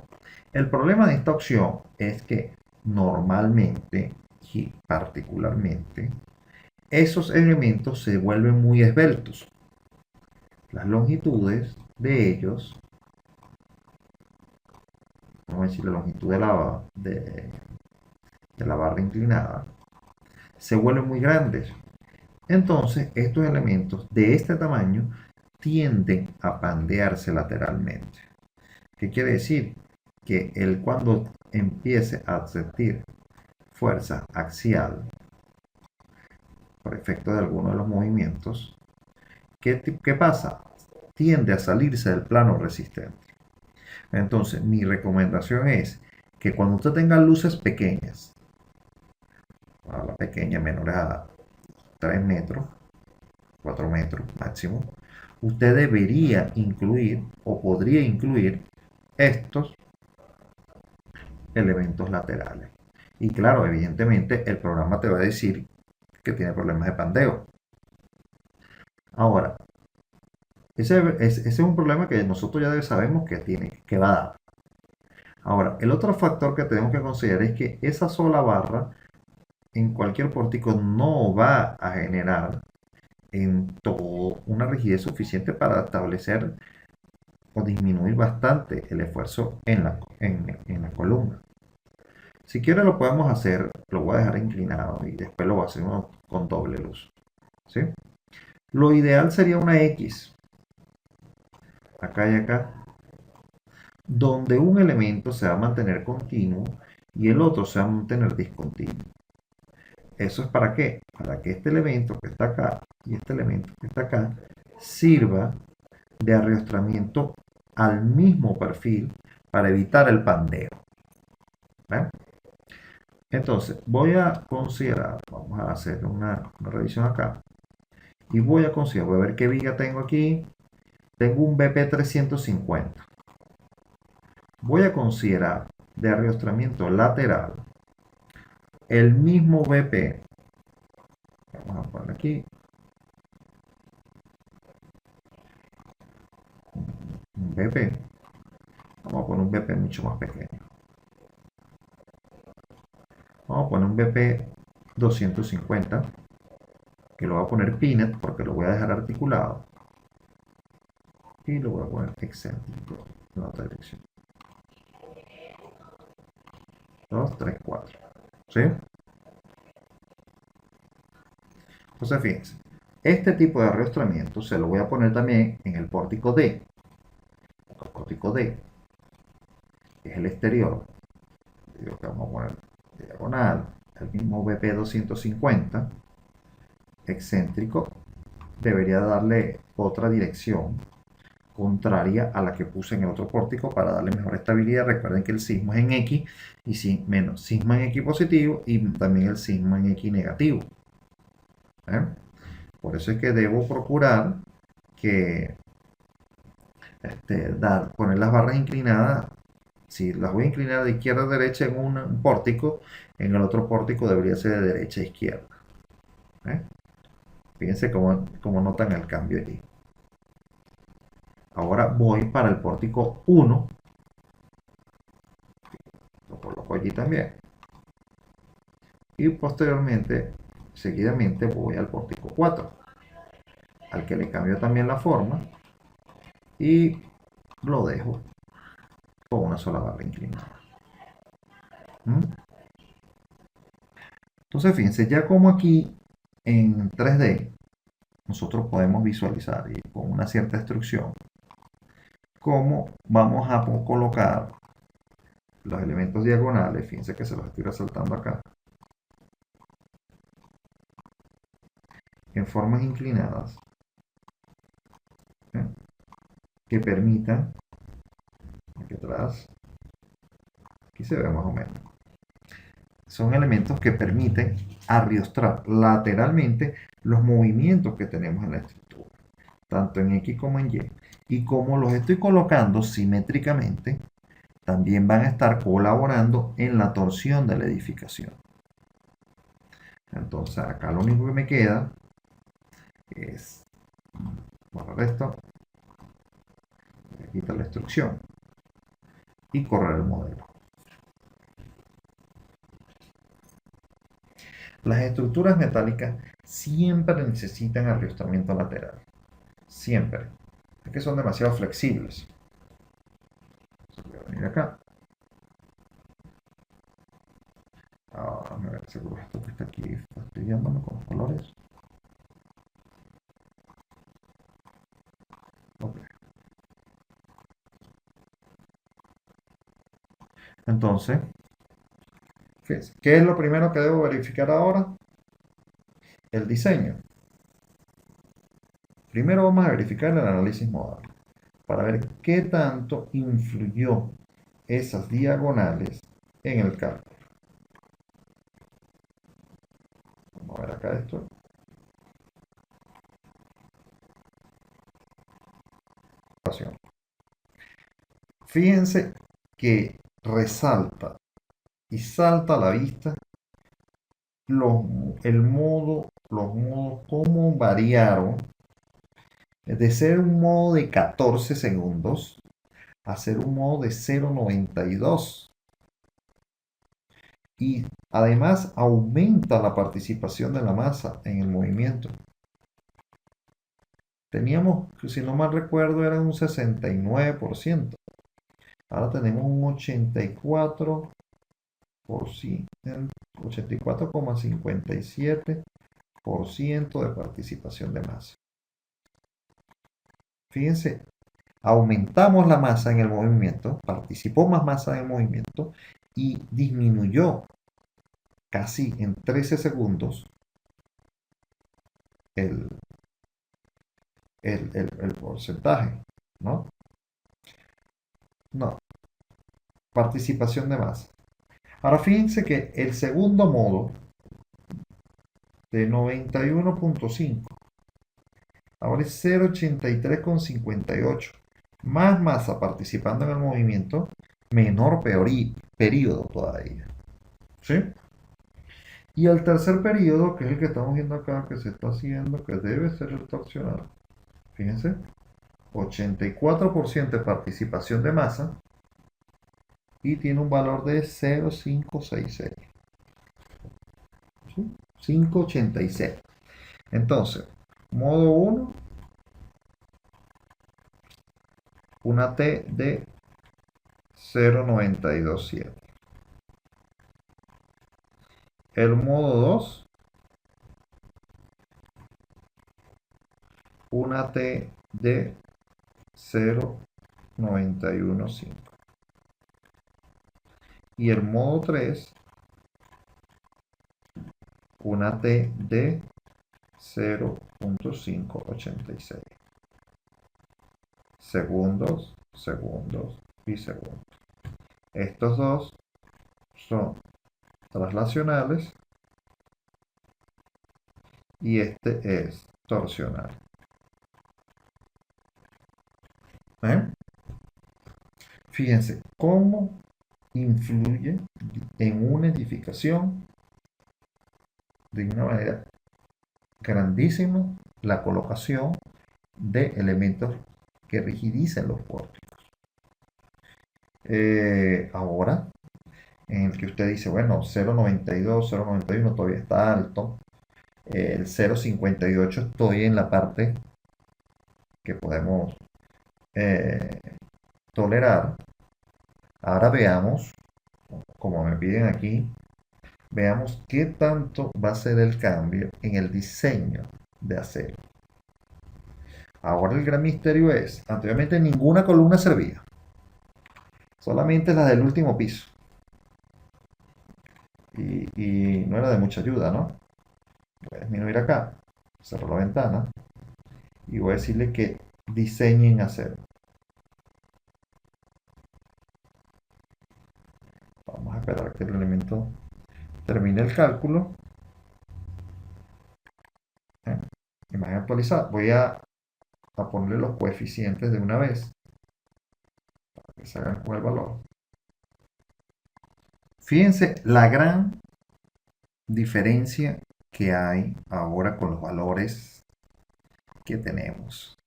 S1: El problema de esta opción es que normalmente y particularmente esos elementos se vuelven muy esbeltos. Las longitudes de ellos, vamos a decir la longitud de la barra inclinada, se vuelven muy grandes. Entonces, estos elementos de este tamaño tienden a pandearse lateralmente. ¿Qué quiere decir? Que él cuando empiece a sentir fuerza axial por efecto de alguno de los movimientos, ¿qué pasa? Tiende a salirse del plano resistente. Entonces, mi recomendación es que cuando usted tenga luces pequeñas, a la pequeña menores a 3 metros, 4 metros máximo, usted debería incluir o podría incluir estos elementos laterales. Y claro, evidentemente el programa te va a decir que tiene problemas de pandeo. Ahora, ese es un problema que nosotros ya sabemos que va a dar. Ahora, el otro factor que tenemos que considerar es que esa sola barra en cualquier pórtico no va a generar en todo una rigidez suficiente para establecer o disminuir bastante el esfuerzo en la columna. Si quiere lo podemos hacer, lo voy a dejar inclinado y después lo hacemos con doble luz. ¿Sí? Lo ideal sería una X, acá y acá, donde un elemento se va a mantener continuo y el otro se va a mantener discontinuo. ¿Eso es para qué? Para que este elemento que está acá y este elemento que está acá sirva de arriostramiento al mismo perfil para evitar el pandeo. ¿Ven? Entonces, voy a considerar, vamos a hacer una revisión acá, y voy a considerar, voy a ver qué viga tengo aquí. Tengo un BP 350. Voy a considerar de arriostramiento lateral el mismo BP. Vamos a poner aquí un BP. Vamos a poner un BP mucho más pequeño. Vamos a poner un BP 250, que lo voy a poner pinet porque lo voy a dejar articulado. Y lo voy a poner excéntrico en la otra dirección. 2, 3, 4. ¿Sí? Entonces, fíjense. Este tipo de arrastramiento se lo voy a poner también en el pórtico D. El pórtico D es el exterior. Digo que vamos a poner diagonal. El mismo BP 250 excéntrico debería darle otra dirección contraria a la que puse en el otro pórtico para darle mejor estabilidad. Recuerden que el sismo es en X y menos sismo en X positivo y también el sismo en X negativo. Por eso es que debo procurar que poner las barras inclinadas. Si las voy a inclinar de izquierda a derecha en un pórtico, en el otro pórtico debería ser de derecha a izquierda. ¿Eh? Fíjense cómo notan el cambio allí. Ahora voy para el pórtico 1, lo coloco allí también. Y posteriormente, seguidamente, voy al pórtico 4, al que le cambio también la forma y lo dejo con una sola barra inclinada. ¿Mm? Entonces, fíjense, ya como aquí en 3D nosotros podemos visualizar y con una cierta instrucción cómo vamos a colocar los elementos diagonales. Fíjense que se los estoy resaltando acá en formas inclinadas, ¿eh? Que permitan, aquí atrás, aquí se ve más o menos, son elementos que permiten arrastrar lateralmente los movimientos que tenemos en la estructura, tanto en X como en Y. Y como los estoy colocando simétricamente, también van a estar colaborando en la torsión de la edificación. Entonces acá lo único que me queda es borrar esto, quitar la instrucción y correr el modelo. Las estructuras metálicas siempre necesitan arriestramiento lateral. Siempre. Es que son demasiado flexibles. Voy a venir acá. Ahora me voy a asegurar esto que está aquí fastidiándome con los colores. Okay. Entonces, ¿qué es lo primero que debo verificar ahora? El diseño. Primero vamos a verificar el análisis modal para ver qué tanto influyó esas diagonales en el cálculo. Vamos a ver acá esto. Fíjense que resalta y salta a la vista los modos, cómo variaron de ser un modo de 14 segundos a ser un modo de 0,92. Y además aumenta la participación de la masa en el movimiento. Teníamos, si no mal recuerdo, era un 69%. Ahora tenemos un 84,57% de participación de masa. Fíjense, aumentamos la masa en el movimiento, participó más masa en el movimiento y disminuyó casi en 13 segundos el porcentaje, ¿no? No, participación de masa. Ahora fíjense que el segundo modo de 91,5 ahora es 0,83,58. Más masa participando en el movimiento, menor periodo todavía. ¿Sí? Y el tercer periodo, que es el que estamos viendo acá, que se está haciendo, que debe ser el torsional. Fíjense, 84% de participación de masa y tiene un valor de 0,566. ¿Sí? 586. Entonces, modo 1, una T de 0,927. El modo 2, una T de 0,915. Y el modo 3, una T de 0,586. Segundos, segundos y segundos. Estos dos son traslacionales y este es torsional. ¿Eh? Fíjense cómo influye en una edificación de una manera grandísima la colocación de elementos que rigidicen los pórticos. Ahora, en el que usted dice, bueno, 0,92, 0,91 todavía está alto, el 0,58 estoy en la parte que podemos eh, tolerar. Ahora veamos, como me piden aquí, veamos qué tanto va a ser el cambio en el diseño de acero. Ahora el gran misterio es, anteriormente ninguna columna servía, solamente las del último piso. Y no era de mucha ayuda, ¿no? Voy a disminuir acá, cerro la ventana y voy a decirle que diseñen acero. Vamos a esperar que el elemento termine el cálculo. ¿Eh? Imagen actualizada. Voy a ponerle los coeficientes de una vez para que se hagan con el valor. Fíjense la gran diferencia que hay ahora con los valores que tenemos.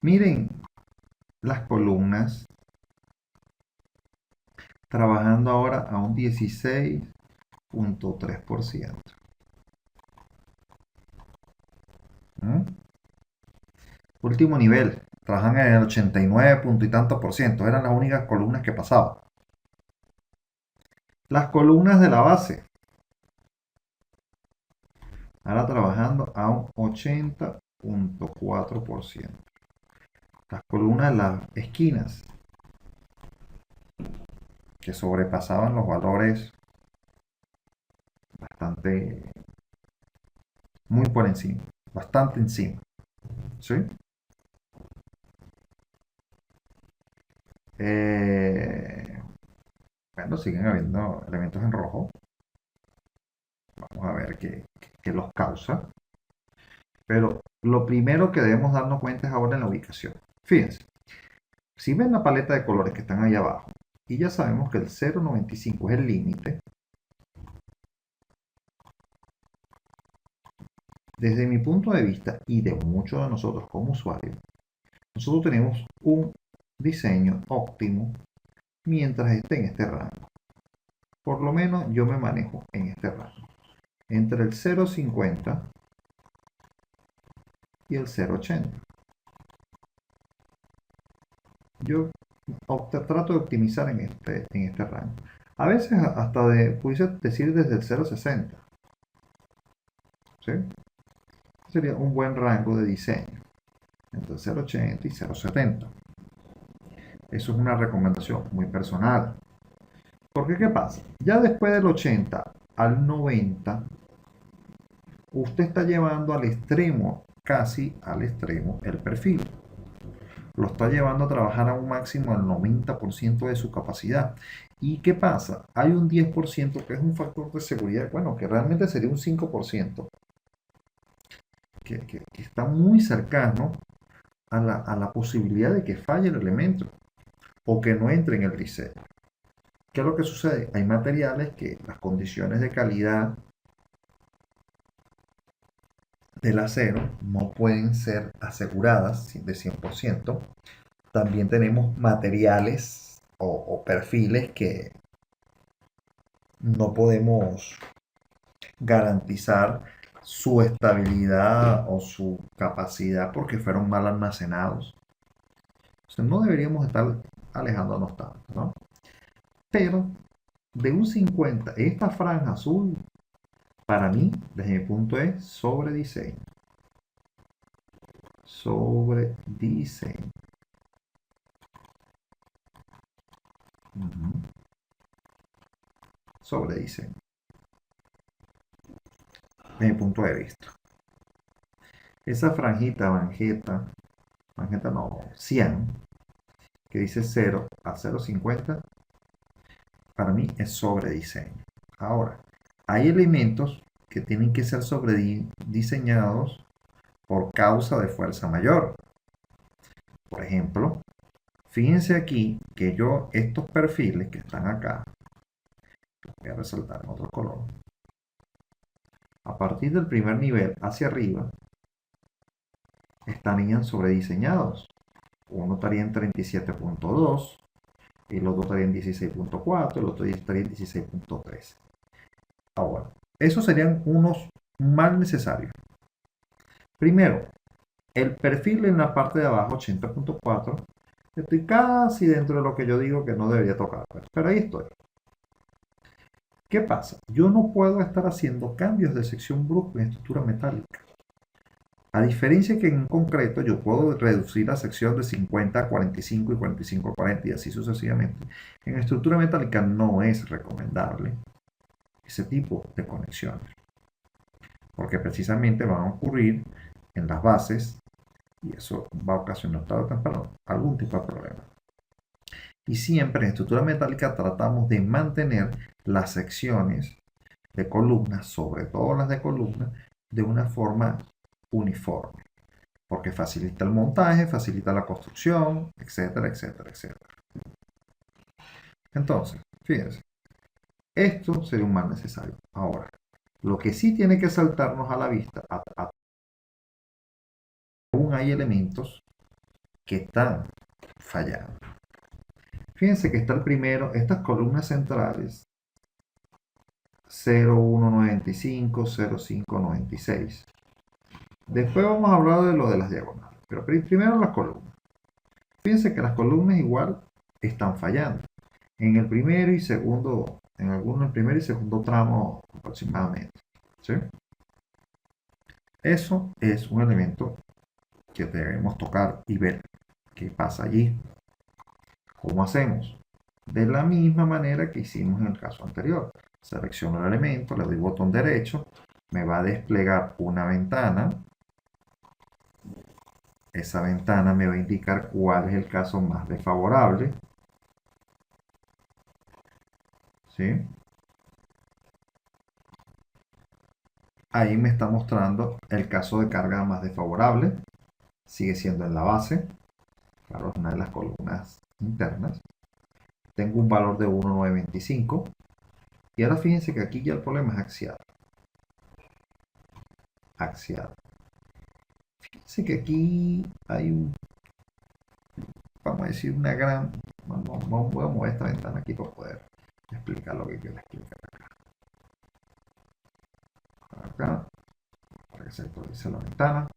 S1: Miren las columnas trabajando ahora a un 16,3%. ¿Mm? Último nivel, trabajan en el 89 punto y tantos por ciento. Eran las únicas columnas que pasaban. Las columnas de la base, ahora trabajando a un 80,4%. Las columnas de las esquinas, que sobrepasaban los valores bastante, muy por encima, bastante encima. ¿Sí? Eh, bueno, siguen habiendo elementos en rojo. Vamos a ver qué los causa. Pero lo primero que debemos darnos cuenta es ahora en la ubicación. Fíjense, si ven la paleta de colores que están ahí abajo, y ya sabemos que el 0,95 es el límite, desde mi punto de vista y de muchos de nosotros como usuarios, nosotros tenemos un diseño óptimo mientras esté en este rango. Por lo menos yo me manejo en este rango, entre el 0,50 y el 0,80. Yo trato de optimizar en este rango. A veces hasta pudiese decir desde el 0,60. ¿Sí? Sería un buen rango de diseño entre 0,80 y 0,70. Eso es una recomendación muy personal. Porque ¿qué pasa? Ya después del 80 al 90, usted está llevando al extremo, casi al extremo, el perfil. Lo está llevando a trabajar a un máximo al 90% de su capacidad. ¿Y qué pasa? Hay un 10% que es un factor de seguridad, bueno, que realmente sería un 5%, que está muy cercano a la posibilidad de que falle el elemento o que no entre en el diseño. ¿Qué es lo que sucede? Hay materiales que las condiciones de calidad del acero no pueden ser aseguradas de 100%. También tenemos materiales o perfiles que no podemos garantizar su estabilidad o su capacidad porque fueron mal almacenados. Entonces no deberíamos estar alejándonos tanto, ¿no? Pero de un 50, esta franja azul, para mí, desde mi punto es sobre diseño. Sobre diseño. Sobre diseño. Desde mi punto de vista. Esa franjita, manjeta no, 100, que dice 0 a 0,50, para mí es sobre diseño. Ahora, hay elementos que tienen que ser sobre diseñados por causa de fuerza mayor. Por ejemplo, fíjense aquí que yo estos perfiles que están acá, los voy a resaltar en otro color, a partir del primer nivel hacia arriba, estarían sobrediseñados. Uno estaría en 37.2, el otro estaría en 16.4, el otro estaría en 16.3. Ahora, esos serían unos mal necesarios. Primero, el perfil en la parte de abajo, 80.4, estoy casi dentro de lo que yo digo que no debería tocar, pero ahí estoy. ¿Qué pasa? Yo no puedo estar haciendo cambios de sección brusca en estructura metálica. A diferencia que en concreto yo puedo reducir la sección de 50 a 45 y 45 a 40 y así sucesivamente. En estructura metálica no es recomendable ese tipo de conexiones, porque precisamente van a ocurrir en las bases y eso va a ocasionar tarde o temprano algún tipo de problema. Y siempre en estructura metálica tratamos de mantener las secciones de columnas, sobre todo las de columna, de una forma uniforme, porque facilita el montaje, facilita la construcción, etcétera, etcétera, etcétera. Entonces, fíjense, esto sería un mal necesario. Ahora, lo que sí tiene que saltarnos a la vista, aún hay elementos que están fallando. Fíjense que está el primero, estas columnas centrales, 0,195, 0,596. Después vamos a hablar de lo de las diagonales, pero primero las columnas. Fíjense que las columnas igual están fallando. En el primero y segundo, en algunos el primer y segundo tramo aproximadamente. ¿Sí? Eso es un elemento que debemos tocar y ver qué pasa allí. ¿Cómo hacemos? De la misma manera que hicimos en el caso anterior. Selecciono el elemento, le doy botón derecho, me va a desplegar una ventana. Esa ventana me va a indicar cuál es el caso más desfavorable. ¿Sí? Ahí me está mostrando el caso de carga más desfavorable. Sigue siendo en la base. Claro, es una de las columnas internas. Tengo un valor de 1,925. Y ahora fíjense que aquí ya el problema es axial. Axial. Fíjense que aquí hay un, vamos a decir, una gran... Voy a mover esta ventana aquí para poder explicar lo que quiero explicar acá. Acá, para que se actualice la ventana.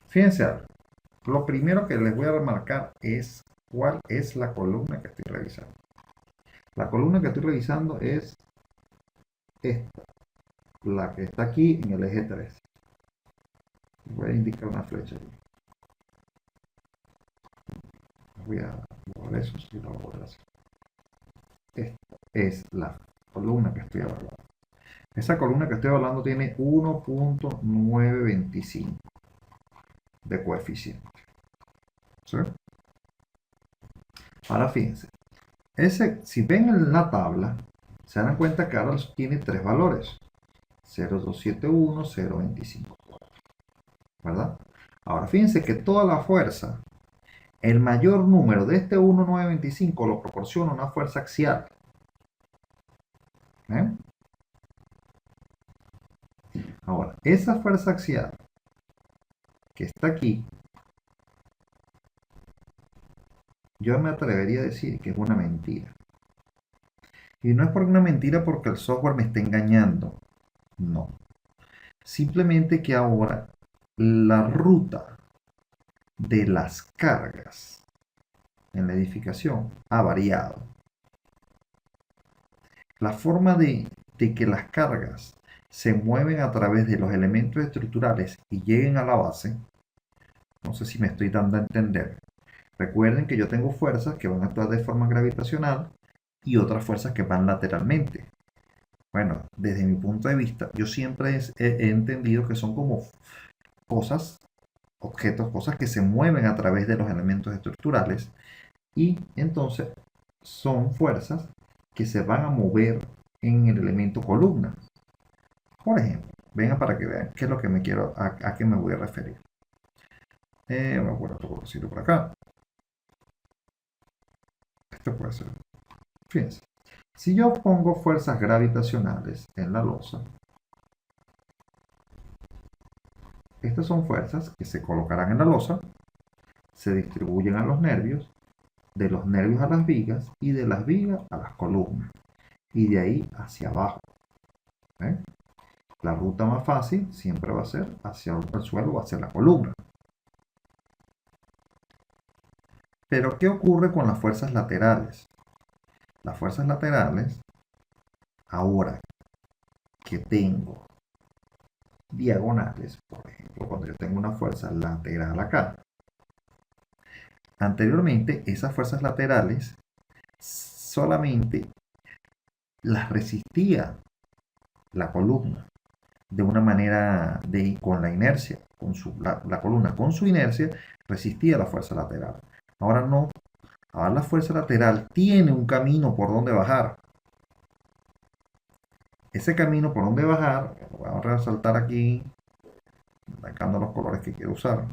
S1: Fíjense algo. Lo primero que les voy a remarcar es cuál es la columna que estoy revisando. La columna que estoy revisando es esta, la que está aquí en el eje 3. Voy a indicar una flecha aquí. Voy a borrar eso si lo voy a volver a hacer. Esta es la columna que estoy evaluando. Esa columna que estoy evaluando tiene 1,925 de coeficiente. ¿Sí? Ahora fíjense, si ven en la tabla, se dan cuenta que ahora tiene tres valores: 0,271, 0,254, ¿verdad? Ahora fíjense que toda la fuerza, el mayor número de este 1,925 lo proporciona una fuerza axial. ¿Eh? Ahora, esa fuerza axial que está aquí, yo me atrevería a decir que es una mentira. Y no es por una mentira porque el software me está engañando. No. Simplemente que ahora la ruta de las cargas en la edificación ha variado. La forma de que las cargas se mueven a través de los elementos estructurales y lleguen a la base, no sé si me estoy dando a entender. Recuerden que yo tengo fuerzas que van a actuar de forma gravitacional y otras fuerzas que van lateralmente. Bueno, desde mi punto de vista, yo siempre he entendido que son como cosas, objetos, cosas que se mueven a través de los elementos estructurales y entonces son fuerzas que se van a mover en el elemento columna. Por ejemplo, vengan para que vean qué es lo que a qué me voy a referir. Voy a poner otro colorcito por acá. Este puede ser. Fíjense. Si yo pongo fuerzas gravitacionales en la losa, estas son fuerzas que se colocarán en la losa, se distribuyen a los nervios, de los nervios a las vigas y de las vigas a las columnas y de ahí hacia abajo. ¿Eh? La ruta más fácil siempre va a ser hacia el suelo o hacia la columna. Pero ¿qué ocurre con las fuerzas laterales? Las fuerzas laterales, ahora que tengo diagonales, por ejemplo, cuando yo tengo una fuerza lateral acá, anteriormente esas fuerzas laterales solamente las resistía la columna de una manera con la inercia, la columna con su inercia resistía la fuerza lateral. Ahora no, ahora la fuerza lateral tiene un camino por donde bajar. Ese camino por donde bajar, lo voy a resaltar aquí, marcando los colores que quiero usar.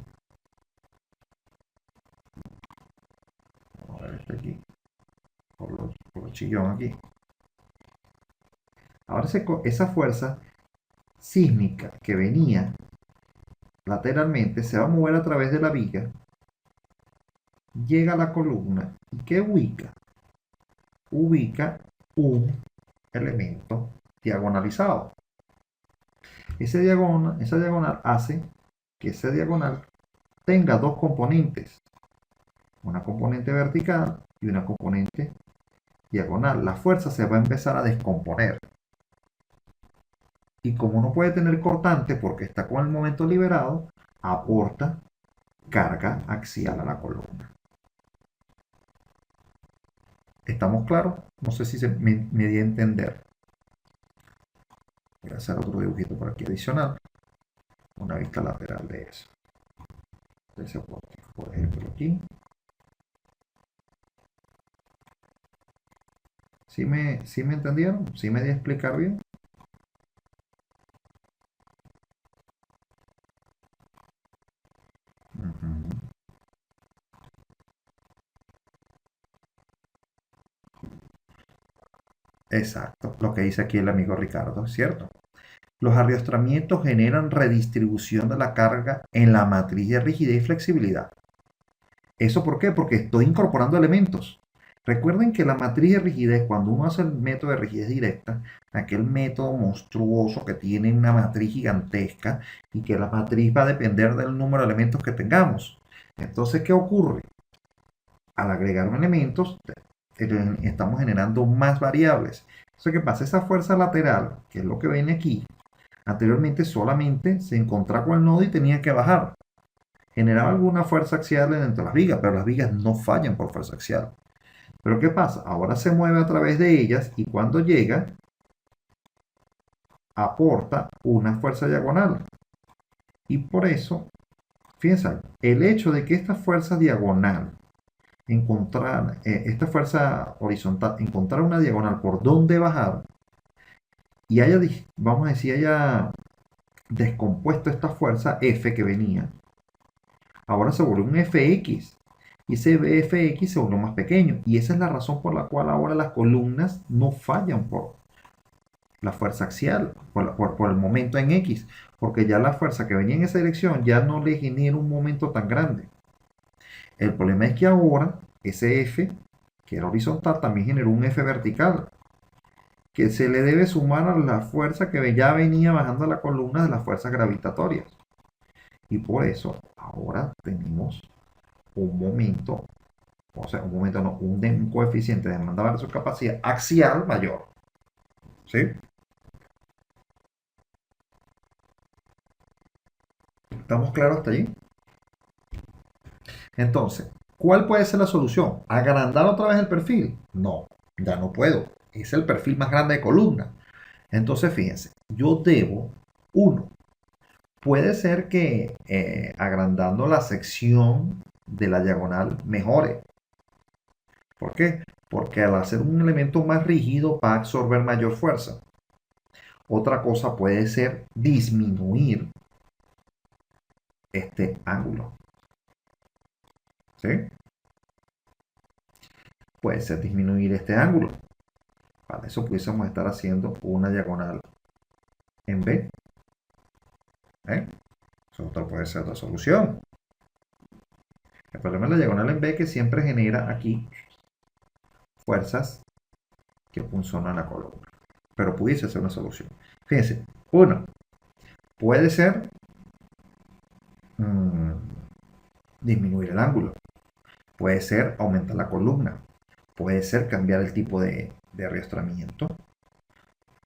S1: Vamos a ver este aquí, por el chillón aquí. Ahora esa fuerza sísmica que venía lateralmente se va a mover a través de la viga, llega a la columna y ¿qué ubica? Ubica un elemento diagonalizado. Esa diagonal hace que esa diagonal tenga dos componentes, una componente vertical y una componente diagonal. La fuerza se va a empezar a descomponer. Y como no puede tener cortante porque está con el momento liberado, aporta carga axial a la columna. ¿Estamos claros? No sé si me di a entender. Voy a hacer otro dibujito por aquí adicional. Una vista lateral de eso. De ese por ejemplo, aquí. ¿Sí me entendieron? ¿Sí me di a explicar bien? Uh-huh. Exacto, lo que dice aquí el amigo Ricardo, es cierto. Los arrastramientos generan redistribución de la carga en la matriz de rigidez y flexibilidad. ¿Eso por qué? Porque estoy incorporando elementos. Recuerden que la matriz de rigidez, cuando uno hace el método de rigidez directa, aquel método monstruoso que tiene una matriz gigantesca y que la matriz va a depender del número de elementos que tengamos. Entonces, ¿qué ocurre? Al agregar elementos, estamos generando más variables. Entonces, ¿qué pasa? Esa fuerza lateral, que es lo que viene aquí, anteriormente solamente se encontraba con el nodo y tenía que bajar. Generaba alguna fuerza axial dentro de las vigas, pero las vigas no fallan por fuerza axial. Pero ¿qué pasa? Ahora se mueve a través de ellas y cuando llega, aporta una fuerza diagonal. Y por eso, fíjense, el hecho de que esta fuerza diagonal, esta fuerza horizontal, encontrar una diagonal por donde bajar, y vamos a decir, haya descompuesto esta fuerza F que venía, ahora se vuelve un Fx. Y ese Fx se volvió más pequeño. Y esa es la razón por la cual ahora las columnas no fallan por la fuerza axial, por el momento en X. Porque ya la fuerza que venía en esa dirección ya no le genera un momento tan grande. El problema es que ahora ese F, que era horizontal, también generó un F vertical, que se le debe sumar a la fuerza que ya venía bajando la columna de las fuerzas gravitatorias. Y por eso ahora tenemos un momento, o sea, un momento no, un coeficiente de demanda versus capacidad axial mayor. ¿Sí? ¿Estamos claros hasta allí? Entonces, ¿cuál puede ser la solución? ¿Agrandar otra vez el perfil? No, ya no puedo. Es el perfil más grande de columna. Entonces, fíjense, yo debo, uno, puede ser que agrandando la sección de la diagonal mejore. ¿Por qué? Porque al hacer un elemento más rígido va a absorber mayor fuerza. Otra cosa puede ser disminuir este ángulo. ¿sí? Puede ser disminuir este ángulo. Para eso pudiésemos estar haciendo una diagonal en B. ¿eh? Eso puede ser otra solución. El problema de la diagonal en B es que siempre genera aquí fuerzas que funcionan la columna. Pero pudiese ser una solución. Fíjense, uno, puede ser disminuir el ángulo. Puede ser aumentar la columna. Puede ser cambiar el tipo de arrastramiento.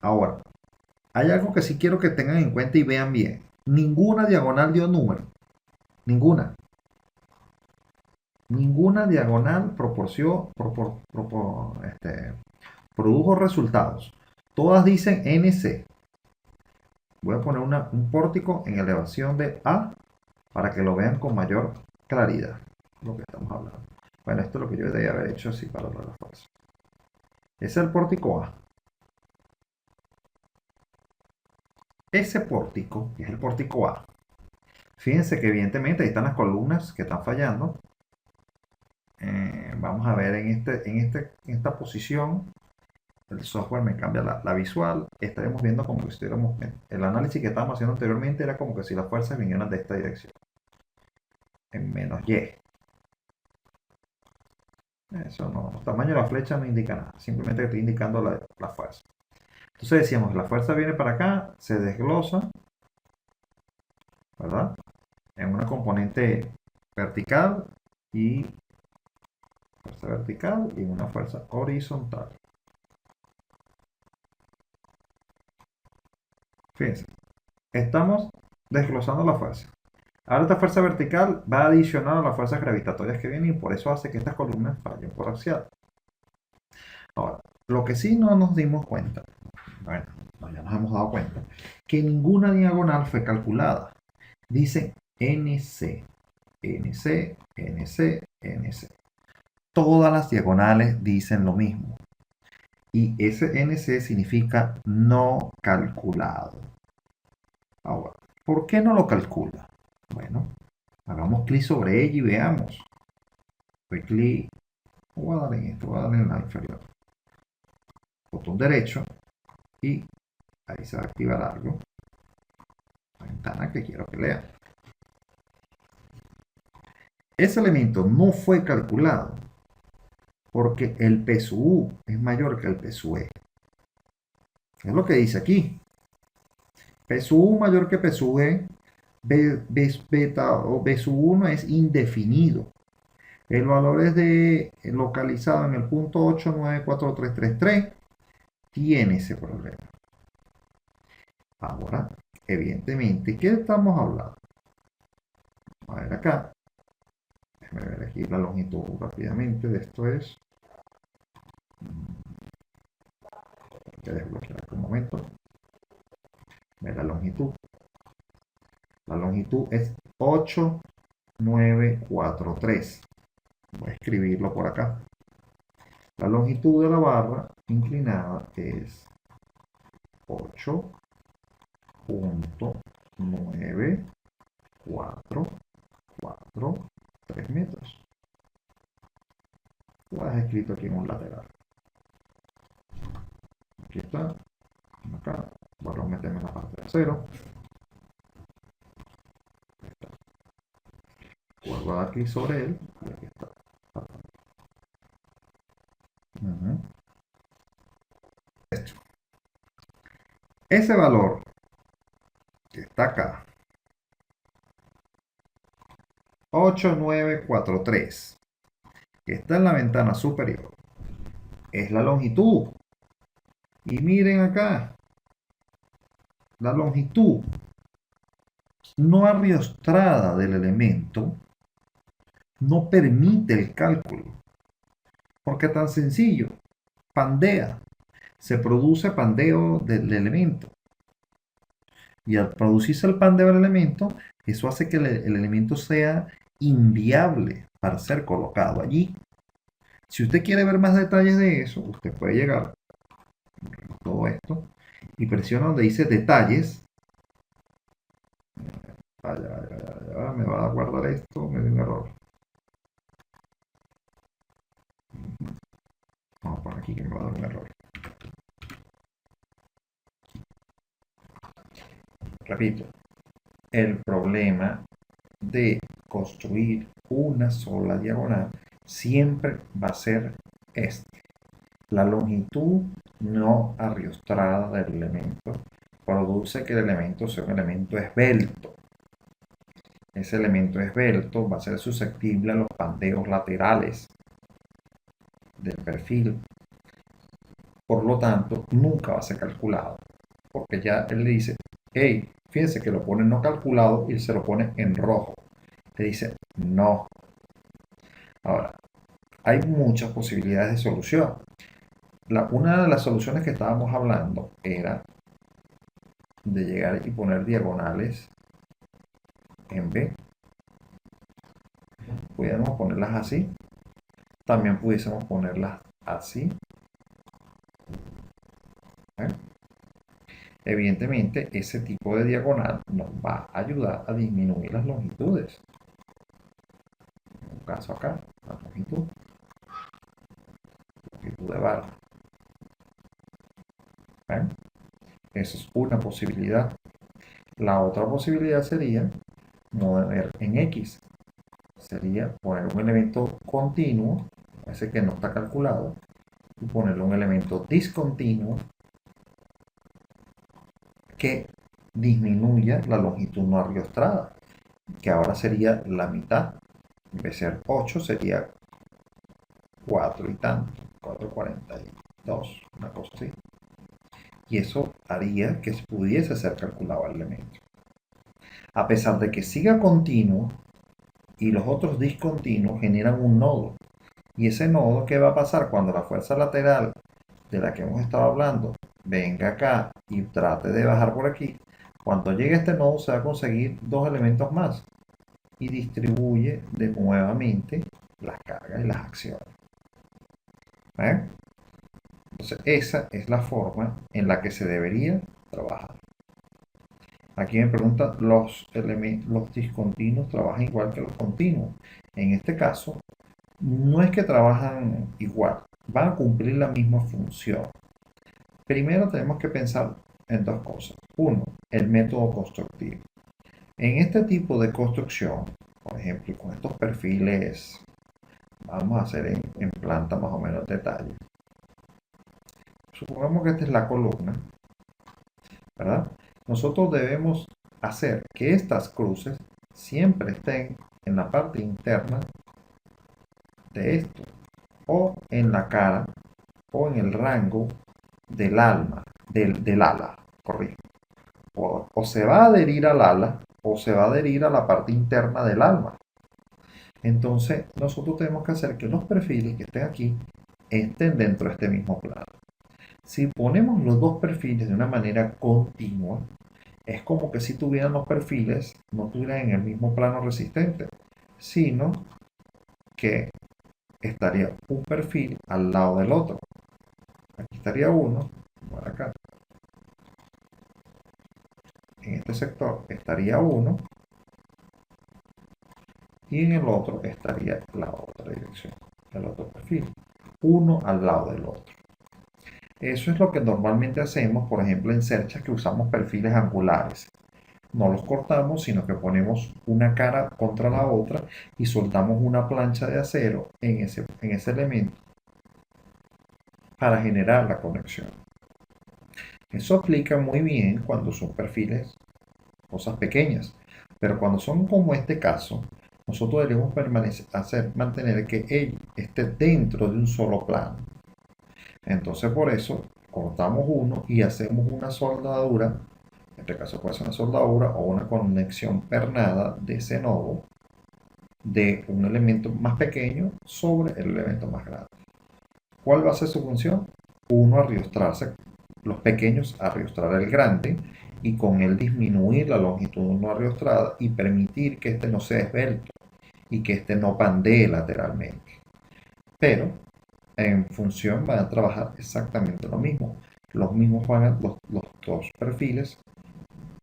S1: Ahora, hay algo que sí quiero que tengan en cuenta y vean bien. Ninguna diagonal dio número. Ninguna. Ninguna diagonal produjo resultados. Todas dicen NC. Voy a poner un pórtico en elevación de A para que lo vean con mayor claridad. Lo que estamos hablando. Bueno, esto es lo que yo debería haber hecho así para la fuerza. Ese es el pórtico A. Ese pórtico, que es el pórtico A, fíjense que evidentemente ahí están las columnas que están fallando. Vamos a ver en esta posición, el software me cambia la visual. Estaremos viendo como que estuviéramos, el análisis que estábamos haciendo anteriormente era como que si las fuerzas vinieran de esta dirección, en menos Y. Eso no, el tamaño de la flecha no indica nada, simplemente estoy indicando la fuerza. Entonces decíamos, la fuerza viene para acá, se desglosa, ¿verdad? En una componente vertical y fuerza vertical y una fuerza horizontal. Fíjense, estamos desglosando la fuerza. Ahora esta fuerza vertical va a adicionar a las fuerzas gravitatorias que vienen y por eso hace que estas columnas fallen por axial. Ahora, lo que sí no nos dimos cuenta, bueno, ya nos hemos dado cuenta, que ninguna diagonal fue calculada. Dice NC, NC, NC, NC. Todas las diagonales dicen lo mismo. Y ese NC significa no calculado. Ahora, ¿por qué no lo calcula? Bueno, hagamos clic sobre ella y veamos. Doy clic, voy a dar en esto, voy a dar en la inferior. Botón derecho y ahí se va a activar algo. La ventana que quiero que lea. Ese elemento no fue calculado porque el peso U es mayor que el peso E. Es lo que dice aquí. Peso U mayor que peso E, beta o peso 1 es indefinido. El valor es localizado en el punto 894333. Tiene ese problema. Ahora, evidentemente, ¿qué estamos hablando? A ver acá. Déjame ver aquí la longitud rápidamente de esto es. Hay que desbloquear un momento. Ver la longitud. La longitud es 8943. Voy a escribirlo por acá. La longitud de la barra inclinada es 8.944 metros. Lo has escrito aquí en un lateral. Aquí está. Acá. Vamos a meterme en la parte de cero. Vuelvo a dar clic sobre él. Y aquí está. Ese valor que está acá, 8943, que está en la ventana superior, es la longitud. Y miren acá, la longitud no arrastrada del elemento no permite el cálculo. Porque tan sencillo, pandea, se produce pandeo del elemento. Y al producirse el pandeo del elemento, eso hace que el elemento sea inviable para ser colocado allí. Si usted quiere ver más detalles de eso, usted puede llegar a todo esto y presiona donde dice detalles. Me va a guardar esto, me dio un error. aquí que me va a dar un error. Repito, el problema de construir una sola diagonal siempre va a ser este. La longitud no arriostrada del elemento produce que el elemento sea un elemento esbelto. Ese elemento esbelto va a ser susceptible a los pandeos laterales del perfil. Por lo tanto, nunca va a ser calculado. Porque ya él le dice, hey, fíjense que lo pone no calculado y se lo pone en rojo. Le dice, no. Ahora, hay muchas posibilidades de solución. Una de las soluciones que estábamos hablando era de llegar y poner diagonales en B. Pudiéramos ponerlas así. También pudiésemos ponerlas así. ¿Eh? Evidentemente, ese tipo de diagonal nos va a ayudar a disminuir las longitudes. En un caso acá, la longitud de barra. ¿Eh? Esa es una posibilidad. La otra posibilidad sería mover en X. Sería poner un elemento continuo, ese que no está calculado, y ponerle un elemento discontinuo que disminuya la longitud no arriostrada, que ahora sería la mitad. En vez de ser 8, sería 4 y tanto, 4,42, una cosa así. Y eso haría que pudiese ser calculado el elemento. A pesar de que siga continuo y los otros discontinuos generan un nodo. Y ese nodo, ¿qué va a pasar cuando la fuerza lateral de la que hemos estado hablando venga acá y trate de bajar por aquí? Cuando llegue a este nodo se va a conseguir dos elementos más y distribuye de nuevamente las cargas y las acciones. ¿Eh? Entonces esa es la forma en la que se debería trabajar. Aquí me preguntan, los discontinuos trabajan igual que los continuos. En este caso, no es que trabajan igual, van a cumplir la misma función. Primero tenemos que pensar en dos cosas. Uno, el método constructivo. En este tipo de construcción, por ejemplo, con estos perfiles, vamos a hacer en planta más o menos detalle. Supongamos que esta es la columna, ¿verdad? Nosotros debemos hacer que estas cruces siempre estén en la parte interna de esto, o en la cara, o en el rango del alma, del ala, corrijo. O se va a adherir al ala, o se va a adherir a la parte interna del alma. Entonces, nosotros tenemos que hacer que los perfiles que estén aquí estén dentro de este mismo plano. Si ponemos los dos perfiles de una manera continua, es como que si tuvieran los perfiles, no tuvieran en el mismo plano resistente, sino que estaría un perfil al lado del otro. Aquí estaría uno, por acá. En este sector estaría uno y en el otro estaría la otra dirección, el otro perfil, uno al lado del otro. Eso es lo que normalmente hacemos, por ejemplo, en cerchas que usamos perfiles angulares. No los cortamos, sino que ponemos una cara contra la otra y soltamos una plancha de acero en ese elemento para generar la conexión. Eso aplica muy bien cuando son perfiles, cosas pequeñas, pero cuando son como este caso, nosotros debemos mantener que él esté dentro de un solo plano. Entonces por eso cortamos uno y hacemos una soldadura, en este caso puede ser una soldadura o una conexión pernada de ese nodo de un elemento más pequeño sobre el elemento más grande. ¿Cuál va a ser su función? Uno, arriostrarse, los pequeños arriostrar el grande y con él disminuir la longitud no arriostrada y permitir que este no sea esbelto y que este no pandee lateralmente. Pero en función van a trabajar exactamente lo mismo. Los mismos los dos perfiles,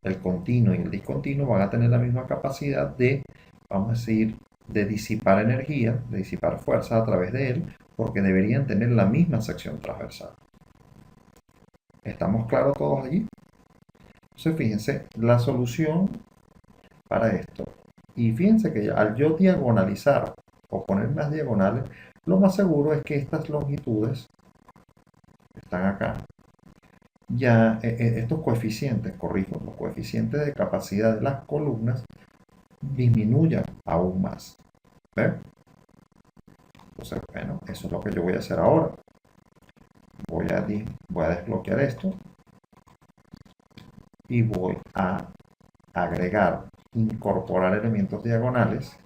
S1: el continuo y el discontinuo, van a tener la misma capacidad de, vamos a decir, de disipar energía, de disipar fuerza a través de él, porque deberían tener la misma sección transversal. ¿Estamos claros todos allí? Entonces fíjense la solución para esto. Y fíjense que al yo diagonalizar o poner más diagonales, lo más seguro es que estas longitudes están acá. Ya estos coeficientes, corrijo, los coeficientes de capacidad de las columnas disminuyan aún más. ¿Ven? Entonces, bueno, eso es lo que yo voy a hacer ahora. Voy a desbloquear esto y voy a agregar, incorporar elementos diagonales.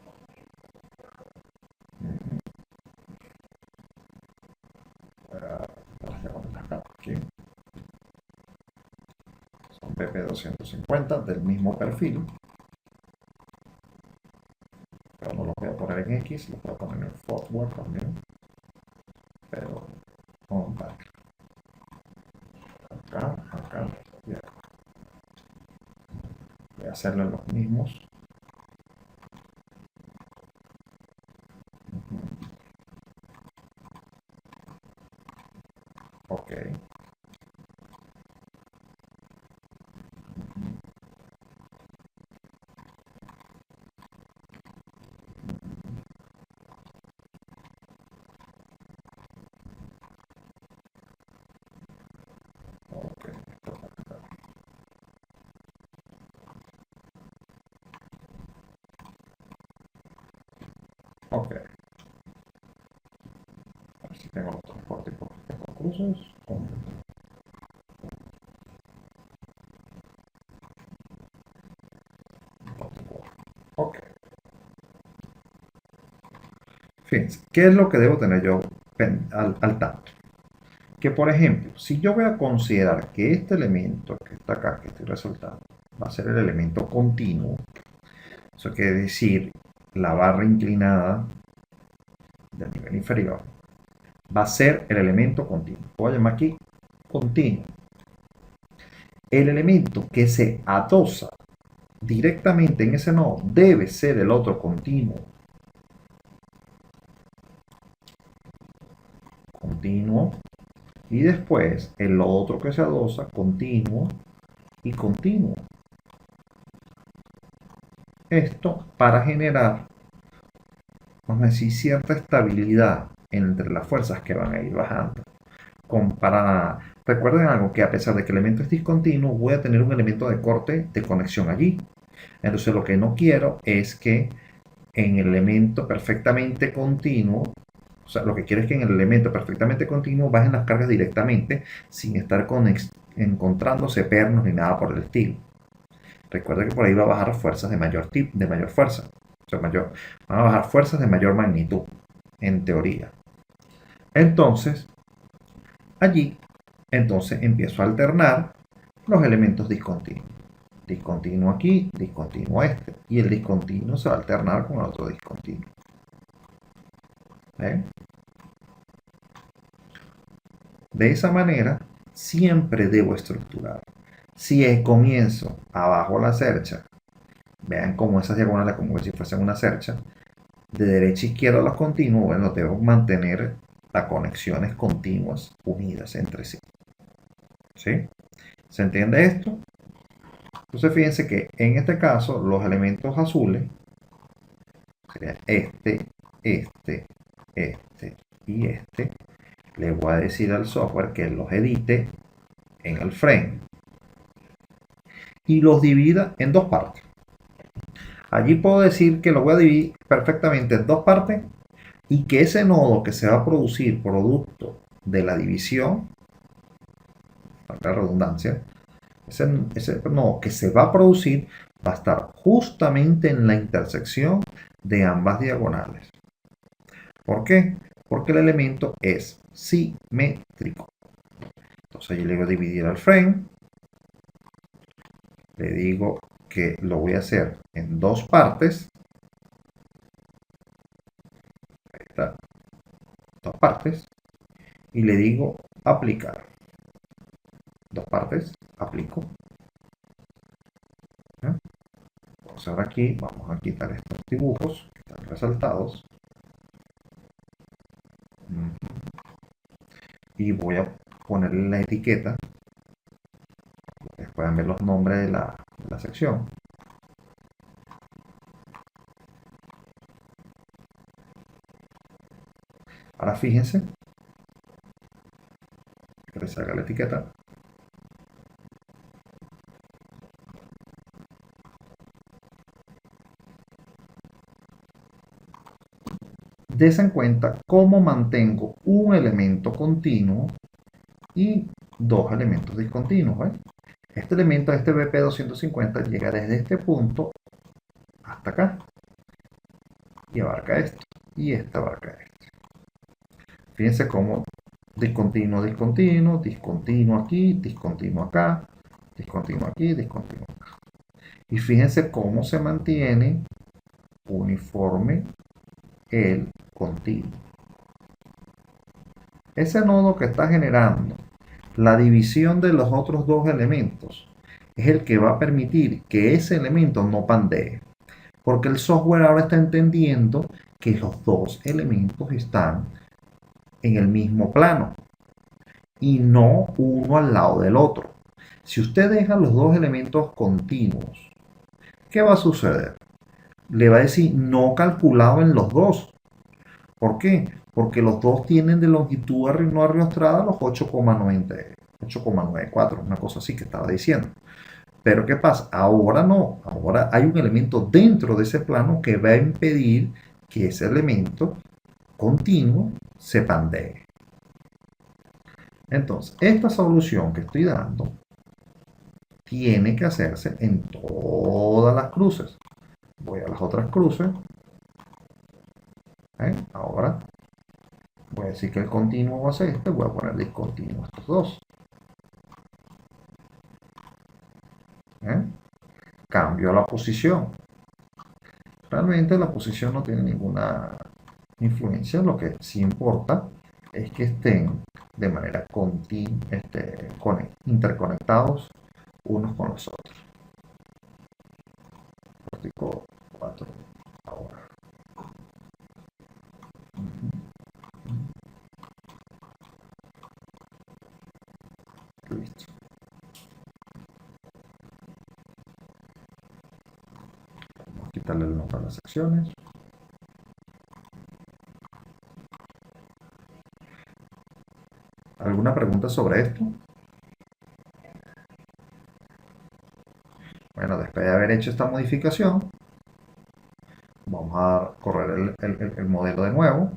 S1: Aquí. Son PP250 del mismo perfil. Pero no los voy a poner en X, los voy a poner en forward también. Pero on back. Acá. Voy a hacerlo en los mismos. Ok. Ok. Ok. A ver si tengo los transportes por estos cruces. Ok. Fíjense, ¿qué es lo que debo tener yo al tanto? Que por ejemplo, si yo voy a considerar que este elemento que está acá, que estoy resaltando, va a ser el elemento continuo, eso quiere decir la barra inclinada del nivel inferior, va a ser el elemento continuo. Voy a llamar aquí continuo. El elemento que se adosa directamente en ese nodo debe ser el otro continuo. Continuo. Y después el otro que se adosa, continuo y continuo. Esto para generar, vamos a decir, cierta estabilidad entre las fuerzas que van a ir bajando. Recuerden algo, que a pesar de que el elemento es discontinuo, voy a tener un elemento de corte de conexión allí. Entonces lo que no quiero es que en el elemento perfectamente continuo, o sea, lo que quiero es que en el elemento perfectamente continuo bajen las cargas directamente sin estar encontrándose pernos ni nada por el estilo. Recuerda que por ahí va a bajar fuerzas de mayor fuerza. O sea, van a bajar fuerzas de mayor magnitud, en teoría. Entonces, allí, empiezo a alternar los elementos discontinuos. Discontinuo aquí, discontinuo este. Y el discontinuo se va a alternar con el otro discontinuo. ¿Ven? De esa manera, siempre debo estructurar. Si comienzo abajo la cercha, vean cómo esas diagonales, como si fuesen una cercha, de derecha a izquierda los continuos, bueno, debo mantener las conexiones continuas unidas entre sí. ¿Sí? ¿Se entiende esto? Entonces fíjense que en este caso los elementos azules serían este y este. Le voy a decir al software que los edite en el frame y los divida en dos partes. Allí puedo decir que lo voy a dividir perfectamente en dos partes y que ese nodo que se va a producir producto de la división, para la redundancia, ese nodo que se va a producir va a estar justamente en la intersección de ambas diagonales. ¿Por qué? Porque el elemento es simétrico. Entonces allí le voy a dividir al frame. Le digo que lo voy a hacer en dos partes. Ahí está. Dos partes. Y le digo aplicar. Dos partes. Aplico. Entonces ahora aquí vamos a quitar estos dibujos que están resaltados. y voy a ponerle la etiqueta. Ustedes pueden ver los nombres de la sección. Ahora fíjense que le salga la etiqueta. Des en cuenta cómo mantengo un elemento continuo y dos elementos discontinuos. ¿Ves? Este elemento, este BP250, llega desde este punto hasta acá y abarca esto, y este abarca esto. Fíjense cómo discontinuo, discontinuo, discontinuo aquí, discontinuo acá, discontinuo aquí, discontinuo acá. Y fíjense cómo se mantiene uniforme el continuo. Ese nodo que está generando la división de los otros dos elementos es el que va a permitir que ese elemento no pandee. Porque el software ahora está entendiendo que los dos elementos están en el mismo plano y no uno al lado del otro. Si usted deja los dos elementos continuos, ¿qué va a suceder? Le va a decir no calculado en los dos. ¿Por qué? Porque los dos tienen de longitud no arrastrada los 8,94, una cosa así que estaba diciendo. Pero ¿qué pasa? Ahora no, ahora hay un elemento dentro de ese plano que va a impedir que ese elemento continuo se pandee. Entonces, esta solución que estoy dando tiene que hacerse en todas las cruces. Voy a las otras cruces. Ahora voy a decir que el continuo va a ser este, voy a poner discontinuo a estos dos. Cambio la posición. Realmente la posición no tiene ninguna influencia, lo que sí importa es que estén de manera interconectados unos con los otros. Pórtico 4 ahora. Listo. Vamos a quitarle el nombre a las secciones. ¿Alguna pregunta sobre esto? Bueno, después de haber hecho esta modificación, vamos a correr el modelo de nuevo.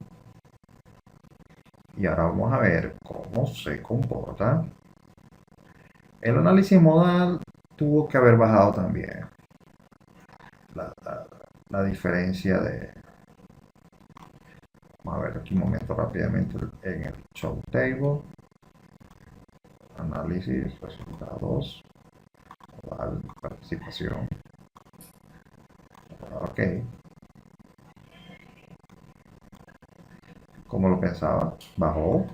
S1: Y ahora vamos a ver cómo se comporta. El análisis modal tuvo que haber bajado también la diferencia de... Vamos a ver aquí un momento rápidamente en el show table. Análisis, resultados, modal, participación. Ok. Como lo pensaba, bajó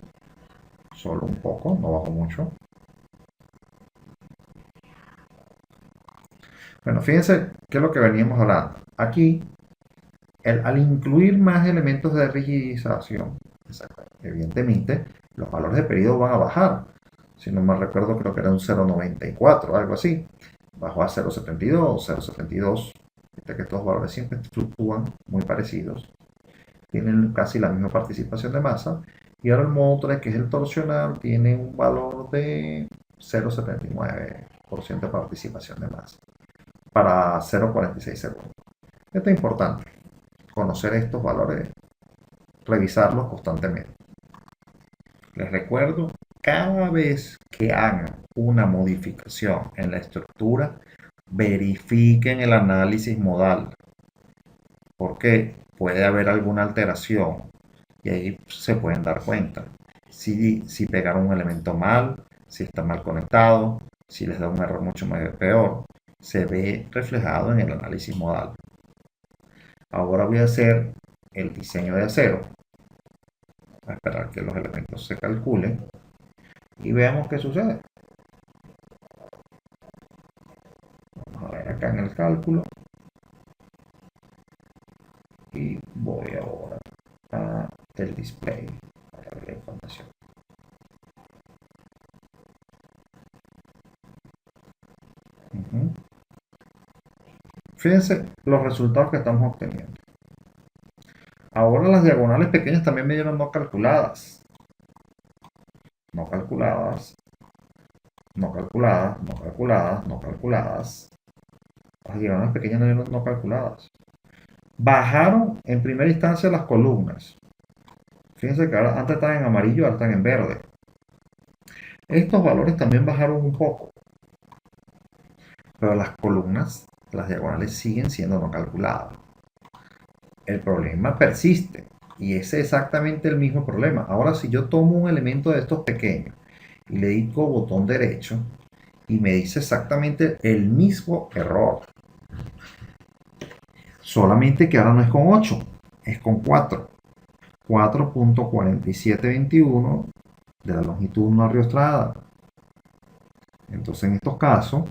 S1: solo un poco, no bajó mucho. Bueno, fíjense qué es lo que veníamos hablando. Aquí, al incluir más elementos de rigidización, evidentemente, los valores de periodo van a bajar. Si no me recuerdo, creo que era un 0,94, algo así. Bajó a 0,72, 0,72. Viste que estos valores siempre fluctúan muy parecidos. Tienen casi la misma participación de masa. Y ahora el modo 3, que es el torsional, tiene un valor de 0,79% de participación de masa para 0,46 segundos. Esto es importante, conocer estos valores, revisarlos constantemente. Les recuerdo, cada vez que hagan una modificación en la estructura, verifiquen el análisis modal, porque puede haber alguna alteración y ahí se pueden dar cuenta. Si pegaron un elemento mal, si está mal conectado, si les da un error mucho peor, se ve reflejado en el análisis modal. Ahora voy a hacer el diseño de acero. A esperar que los elementos se calculen y veamos qué sucede. Vamos a ver acá en el cálculo y voy ahora a el display para ver la información. Fíjense los resultados que estamos obteniendo. Ahora las diagonales pequeñas también me dieron no calculadas. No calculadas, no calculadas, no calculadas, no calculadas. Las diagonales pequeñas no dieron no calculadas. Bajaron en primera instancia las columnas. Fíjense que ahora antes estaban en amarillo, ahora están en verde. Estos valores también bajaron un poco. Pero las columnas, las diagonales siguen siendo no calculadas. El problema persiste. Y ese es exactamente el mismo problema. Ahora, si yo tomo un elemento de estos pequeños y le digo botón derecho y me dice exactamente el mismo error. Solamente que ahora no es con 8, es con 4. 4.4721 de la longitud no ariostrada. Entonces, en estos casos,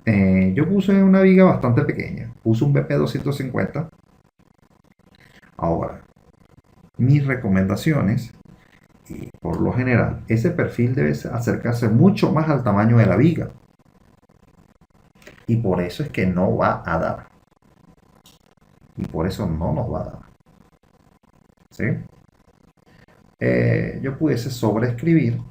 S1: yo puse una viga bastante pequeña. Puse un BP 250. Ahora, mis recomendaciones, y por lo general, ese perfil debe acercarse mucho más al tamaño de la viga. Y por eso es que no va a dar. Y por eso no nos va a dar. ¿Sí? Yo pudiese sobreescribir.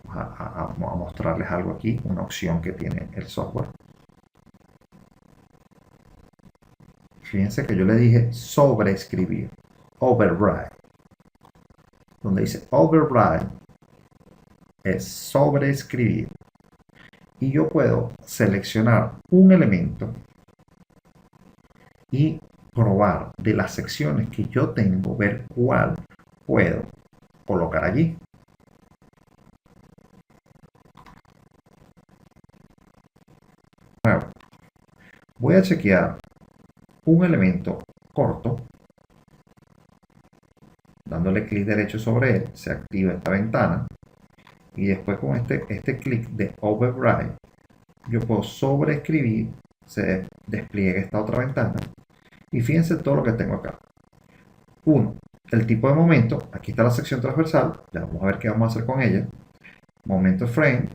S1: Vamos a mostrarles algo aquí, una opción que tiene el software. Fíjense que yo le dije sobreescribir, override. Donde dice override es sobreescribir. Y yo puedo seleccionar un elemento y probar de las secciones que yo tengo, ver cuál puedo colocar allí. Bueno, voy a chequear un elemento corto, dándole clic derecho sobre él, se activa esta ventana y después con este clic de override yo puedo sobreescribir, se despliega esta otra ventana y fíjense todo lo que tengo acá. 1. El tipo de momento, aquí está la sección transversal, ya vamos a ver qué vamos a hacer con ella. Momento frame.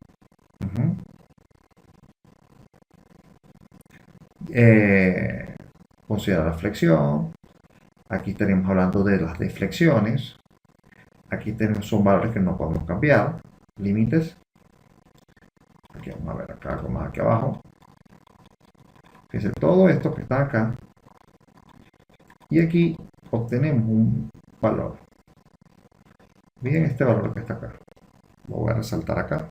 S1: Considerar la flexión. Aquí estaríamos hablando de las deflexiones. Aquí tenemos son valores que no podemos cambiar. Límites. Aquí vamos a ver acá algo más aquí abajo. Fíjense todo esto que está acá. Y aquí obtenemos un valor. Miren este valor que está acá. Lo voy a resaltar acá.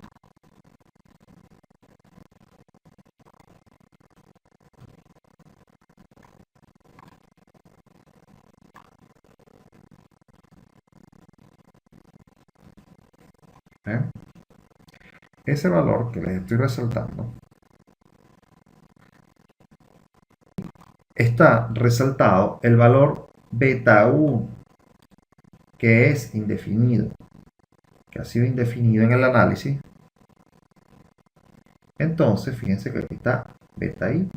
S1: ¿Eh? Ese valor que les estoy resaltando está resaltado el valor beta 1, que es indefinido, que ha sido indefinido en el análisis. Entonces, fíjense que aquí está beta i.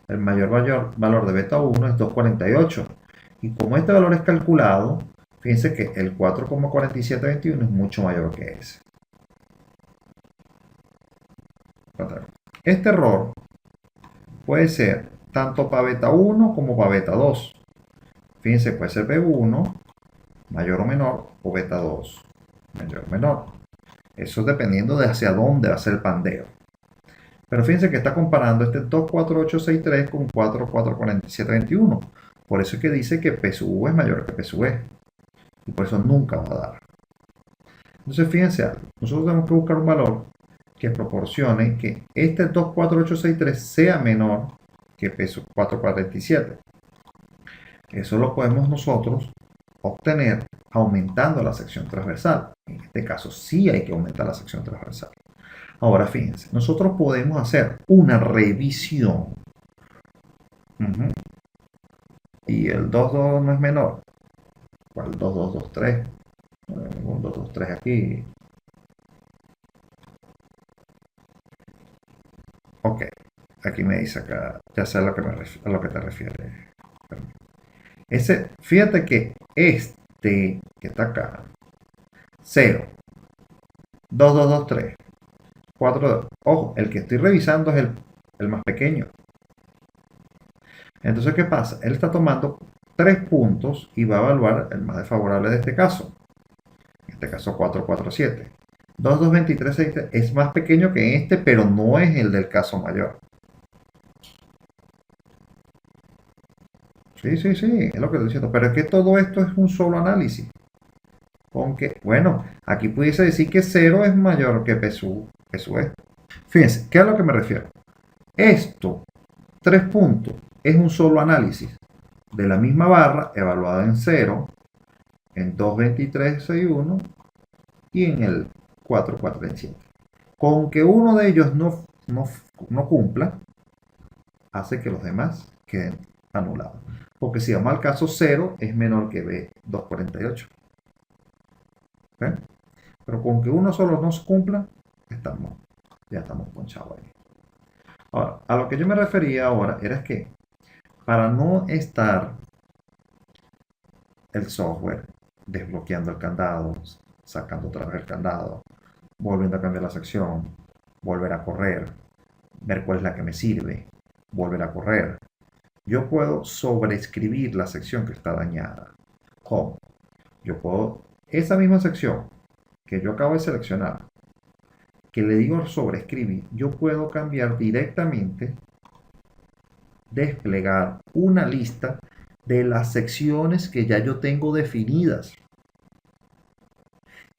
S1: El mayor valor de beta 1 es 248. Y como este valor es calculado, fíjense que el 4,4721 es mucho mayor que ese. Este error puede ser tanto para beta 1 como para beta 2. Fíjense, puede ser B1 mayor o menor o beta 2 mayor o menor. Eso dependiendo de hacia dónde va a ser el pandeo. Pero fíjense que está comparando este 24863 con 444721. Por eso es que dice que P sub U es mayor que P sub E. Y por eso nunca va a dar. Entonces fíjense algo. Nosotros tenemos que buscar un valor que proporcione que este 24863 sea menor que P sub 447. Eso lo podemos nosotros obtener aumentando la sección transversal. En este caso sí hay que aumentar la sección transversal. Ahora fíjense, nosotros podemos hacer una revisión. Y el 2,2 no es menor. ¿Cuál? 2,223. Un 2,2,3 aquí. Ok. Aquí me dice acá, ya sé a lo que te refieres. Fíjate que este que está acá, 0, 2, 2, 2, 3, 4. Ojo, el que estoy revisando es el más pequeño. Entonces, ¿qué pasa? Él está tomando 3 puntos y va a evaluar el más desfavorable de este caso. En este caso 4, 4, 7. 2, 2, 23, 6 es más pequeño que este, pero no es el del caso mayor. Sí, sí, sí, es lo que estoy diciendo. Pero es que todo esto es un solo análisis. Aunque, bueno, aquí pudiese decir que 0 es mayor que P sub E. Fíjense, ¿qué es a lo que me refiero? Esto, 3 puntos, es un solo análisis de la misma barra evaluada en 0, en 2, 23, 6, 1 y en el 4, 4, 7. Con que uno de ellos no cumpla, hace que los demás queden anulados. Porque si vamos al caso 0, es menor que B248. ¿Ven? Pero con que uno solo no se cumpla, ya estamos ponchados ahí. Ahora, a lo que yo me refería ahora era que para no estar el software desbloqueando el candado, sacando otra vez el candado, volviendo a cambiar la sección, volver a correr, ver cuál es la que me sirve, volver a correr. Yo puedo sobreescribir la sección que está dañada. ¿Cómo? Yo puedo, esa misma sección que yo acabo de seleccionar, que le digo sobreescribir, yo puedo cambiar directamente, desplegar una lista de las secciones que ya yo tengo definidas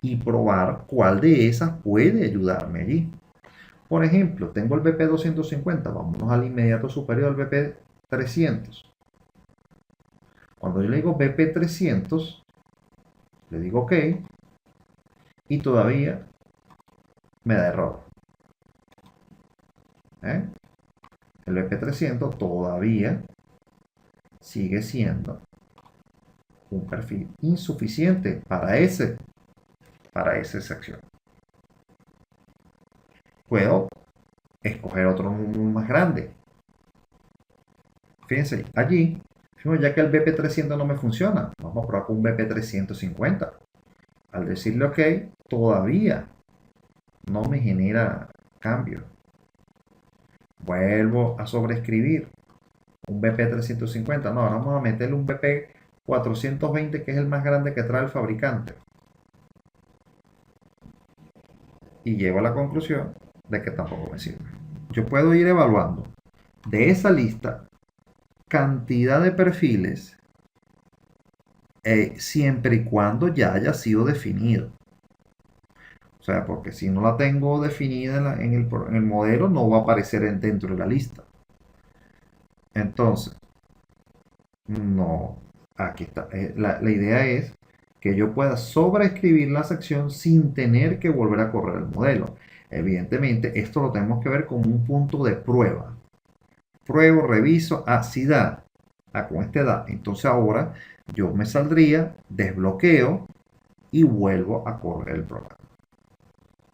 S1: y probar cuál de esas puede ayudarme allí. Por ejemplo, tengo el BP 250, vámonos al inmediato superior al BP 300. Cuando yo le digo BP 300, le digo OK y todavía me da error. El BP 300 todavía sigue siendo un perfil insuficiente para esa sección. Puedo escoger otro más grande. Fíjense, allí, ya que el BP 300 no me funciona, vamos a probar con un BP 350. Al decirle OK, todavía no me genera cambio. Vuelvo a sobreescribir un BP 350. No, ahora vamos a meterle un BP 420, que es el más grande que trae el fabricante. Y llego a la conclusión de que tampoco me sirve. Yo puedo ir evaluando de esa lista cantidad de perfiles siempre y cuando ya haya sido definido. O sea, porque si no la tengo definida en el modelo, no va a aparecer dentro de la lista. Entonces, no, aquí está. La idea es que yo pueda sobreescribir la sección sin tener que volver a correr el modelo. Evidentemente, esto lo tenemos que ver como un punto de prueba. Pruebo, reviso, si da. Con este da. Entonces ahora yo me saldría, desbloqueo y vuelvo a correr el programa.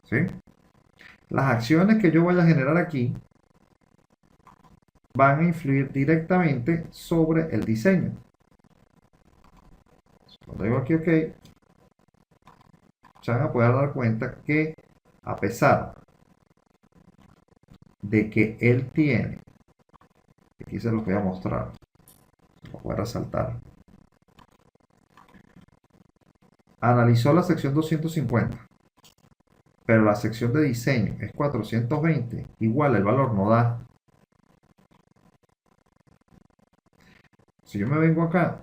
S1: ¿Sí? Las acciones que yo vaya a generar aquí van a influir directamente sobre el diseño. Cuando digo aquí OK, se van a poder dar cuenta que a pesar de que él tiene, aquí se los voy a mostrar, lo voy a resaltar, analizó la sección 250, pero la sección de diseño es 420, igual el valor no da. Si yo me vengo acá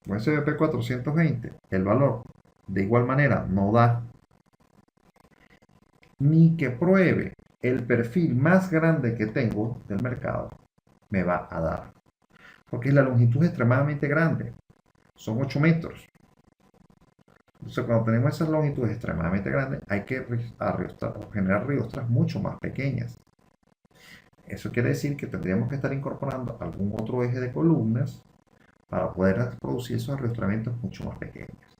S1: con SBP 420, el valor de igual manera no da. Ni que pruebe el perfil más grande que tengo del mercado me va a dar. Porque la longitud es extremadamente grande. Son 8 metros. Entonces, cuando tenemos esas longitudes extremadamente grandes, hay que generar riostras mucho más pequeñas. Eso quiere decir que tendríamos que estar incorporando algún otro eje de columnas para poder producir esos arriostramientos mucho más pequeños.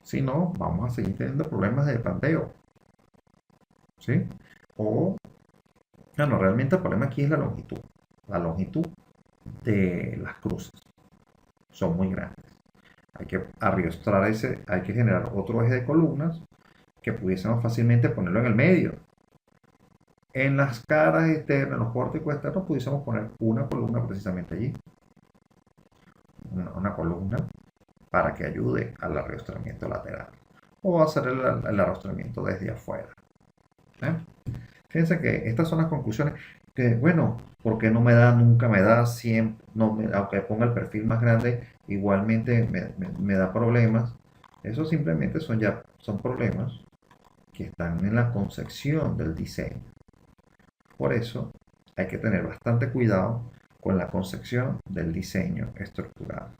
S1: Si no, vamos a seguir teniendo problemas de planteo. ¿Sí? O, bueno, realmente el problema aquí es la longitud. La longitud de las cruces son muy grandes. Hay que arriostrar hay que generar otro eje de columnas que pudiésemos fácilmente ponerlo en el medio. En las caras externas, en los pórticos externos, pudiésemos poner una columna precisamente allí. Una columna para que ayude al arrastramiento lateral. O hacer el arrastramiento desde afuera. ¿Eh? Fíjense que estas son las conclusiones que, bueno, porque no me da, nunca me da, siempre, no aunque ponga el perfil más grande, igualmente me da problemas. Eso simplemente son problemas que están en la concepción del diseño. Por eso hay que tener bastante cuidado con la concepción del diseño estructural.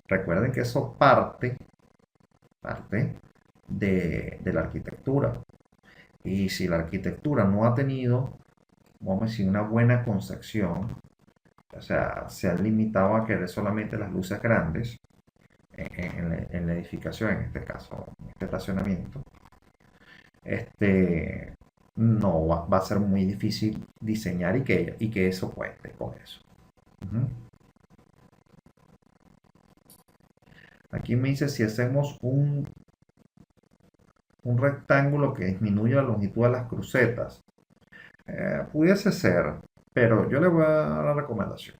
S1: Recuerden que eso parte de la arquitectura. Y si la arquitectura no ha tenido, vamos a decir, una buena concepción, o sea, se ha limitado a querer solamente las luces grandes en la edificación, en este caso, en este estacionamiento, este, no va a ser muy difícil diseñar y que eso cuente con eso. Ujú. Aquí me dice si hacemos un rectángulo que disminuya la longitud de las crucetas. Pudiese ser, pero yo le voy a dar la recomendación.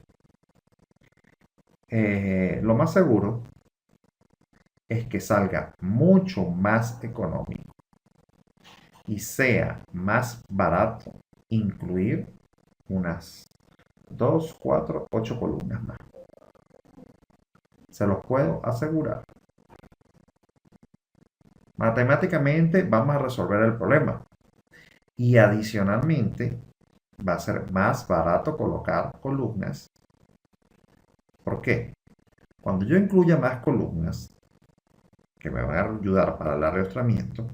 S1: Lo más seguro es que salga mucho más económico y sea más barato incluir unas 2, 4, 8 columnas más. Se los puedo asegurar. Matemáticamente vamos a resolver el problema y adicionalmente va a ser más barato colocar columnas. ¿Por qué? Cuando yo incluya más columnas que me van a ayudar para el arrastramiento,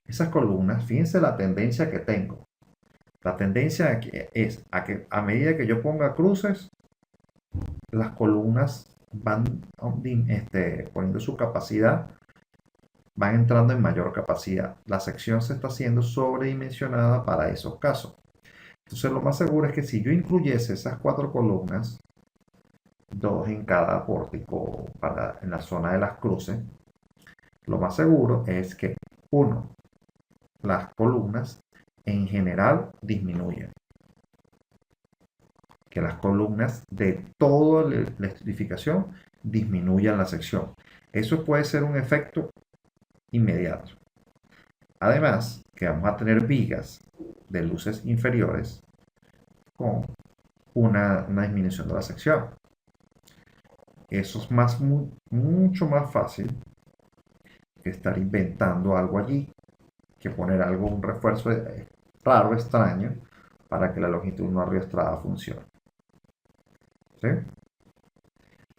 S1: esas columnas, fíjense la tendencia que tengo. La tendencia aquí es a que a medida que yo ponga cruces, las columnas van poniendo su capacidad, van entrando en mayor capacidad. La sección se está haciendo sobredimensionada para esos casos. Entonces lo más seguro es que si yo incluyese esas 4 columnas, 2 en cada pórtico en la zona de las cruces, lo más seguro es que, uno, las columnas en general disminuyen. Que las columnas de toda la electrificación disminuyan la sección. Eso puede ser un efecto inmediato. Además, que vamos a tener vigas de luces inferiores con una disminución de la sección. Eso es mucho más fácil que estar inventando algo allí, que poner algo, un refuerzo raro, extraño, para que la longitud no arriostrada funcione. ¿Sí?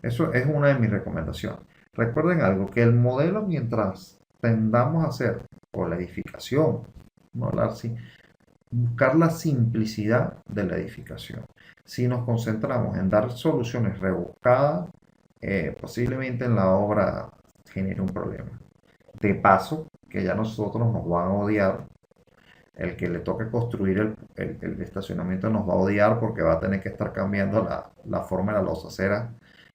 S1: Eso es una de mis recomendaciones. Recuerden algo, que el modelo mientras tendamos a hacer, o la edificación, no hablar así, buscar la simplicidad de la edificación. Si nos concentramos en dar soluciones rebuscadas, posiblemente en la obra genere un problema. De paso, que ya nosotros nos van a odiar, el que le toque construir el estacionamiento nos va a odiar porque va a tener que estar cambiando la forma de la losacera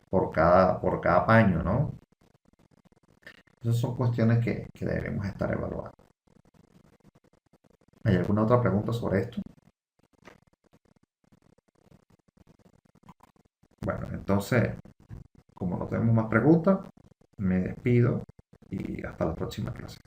S1: por cada paño, ¿no? Esas son cuestiones que debemos estar evaluando. ¿Hay alguna otra pregunta sobre esto? Bueno, entonces, como no tenemos más preguntas, me despido y hasta la próxima clase.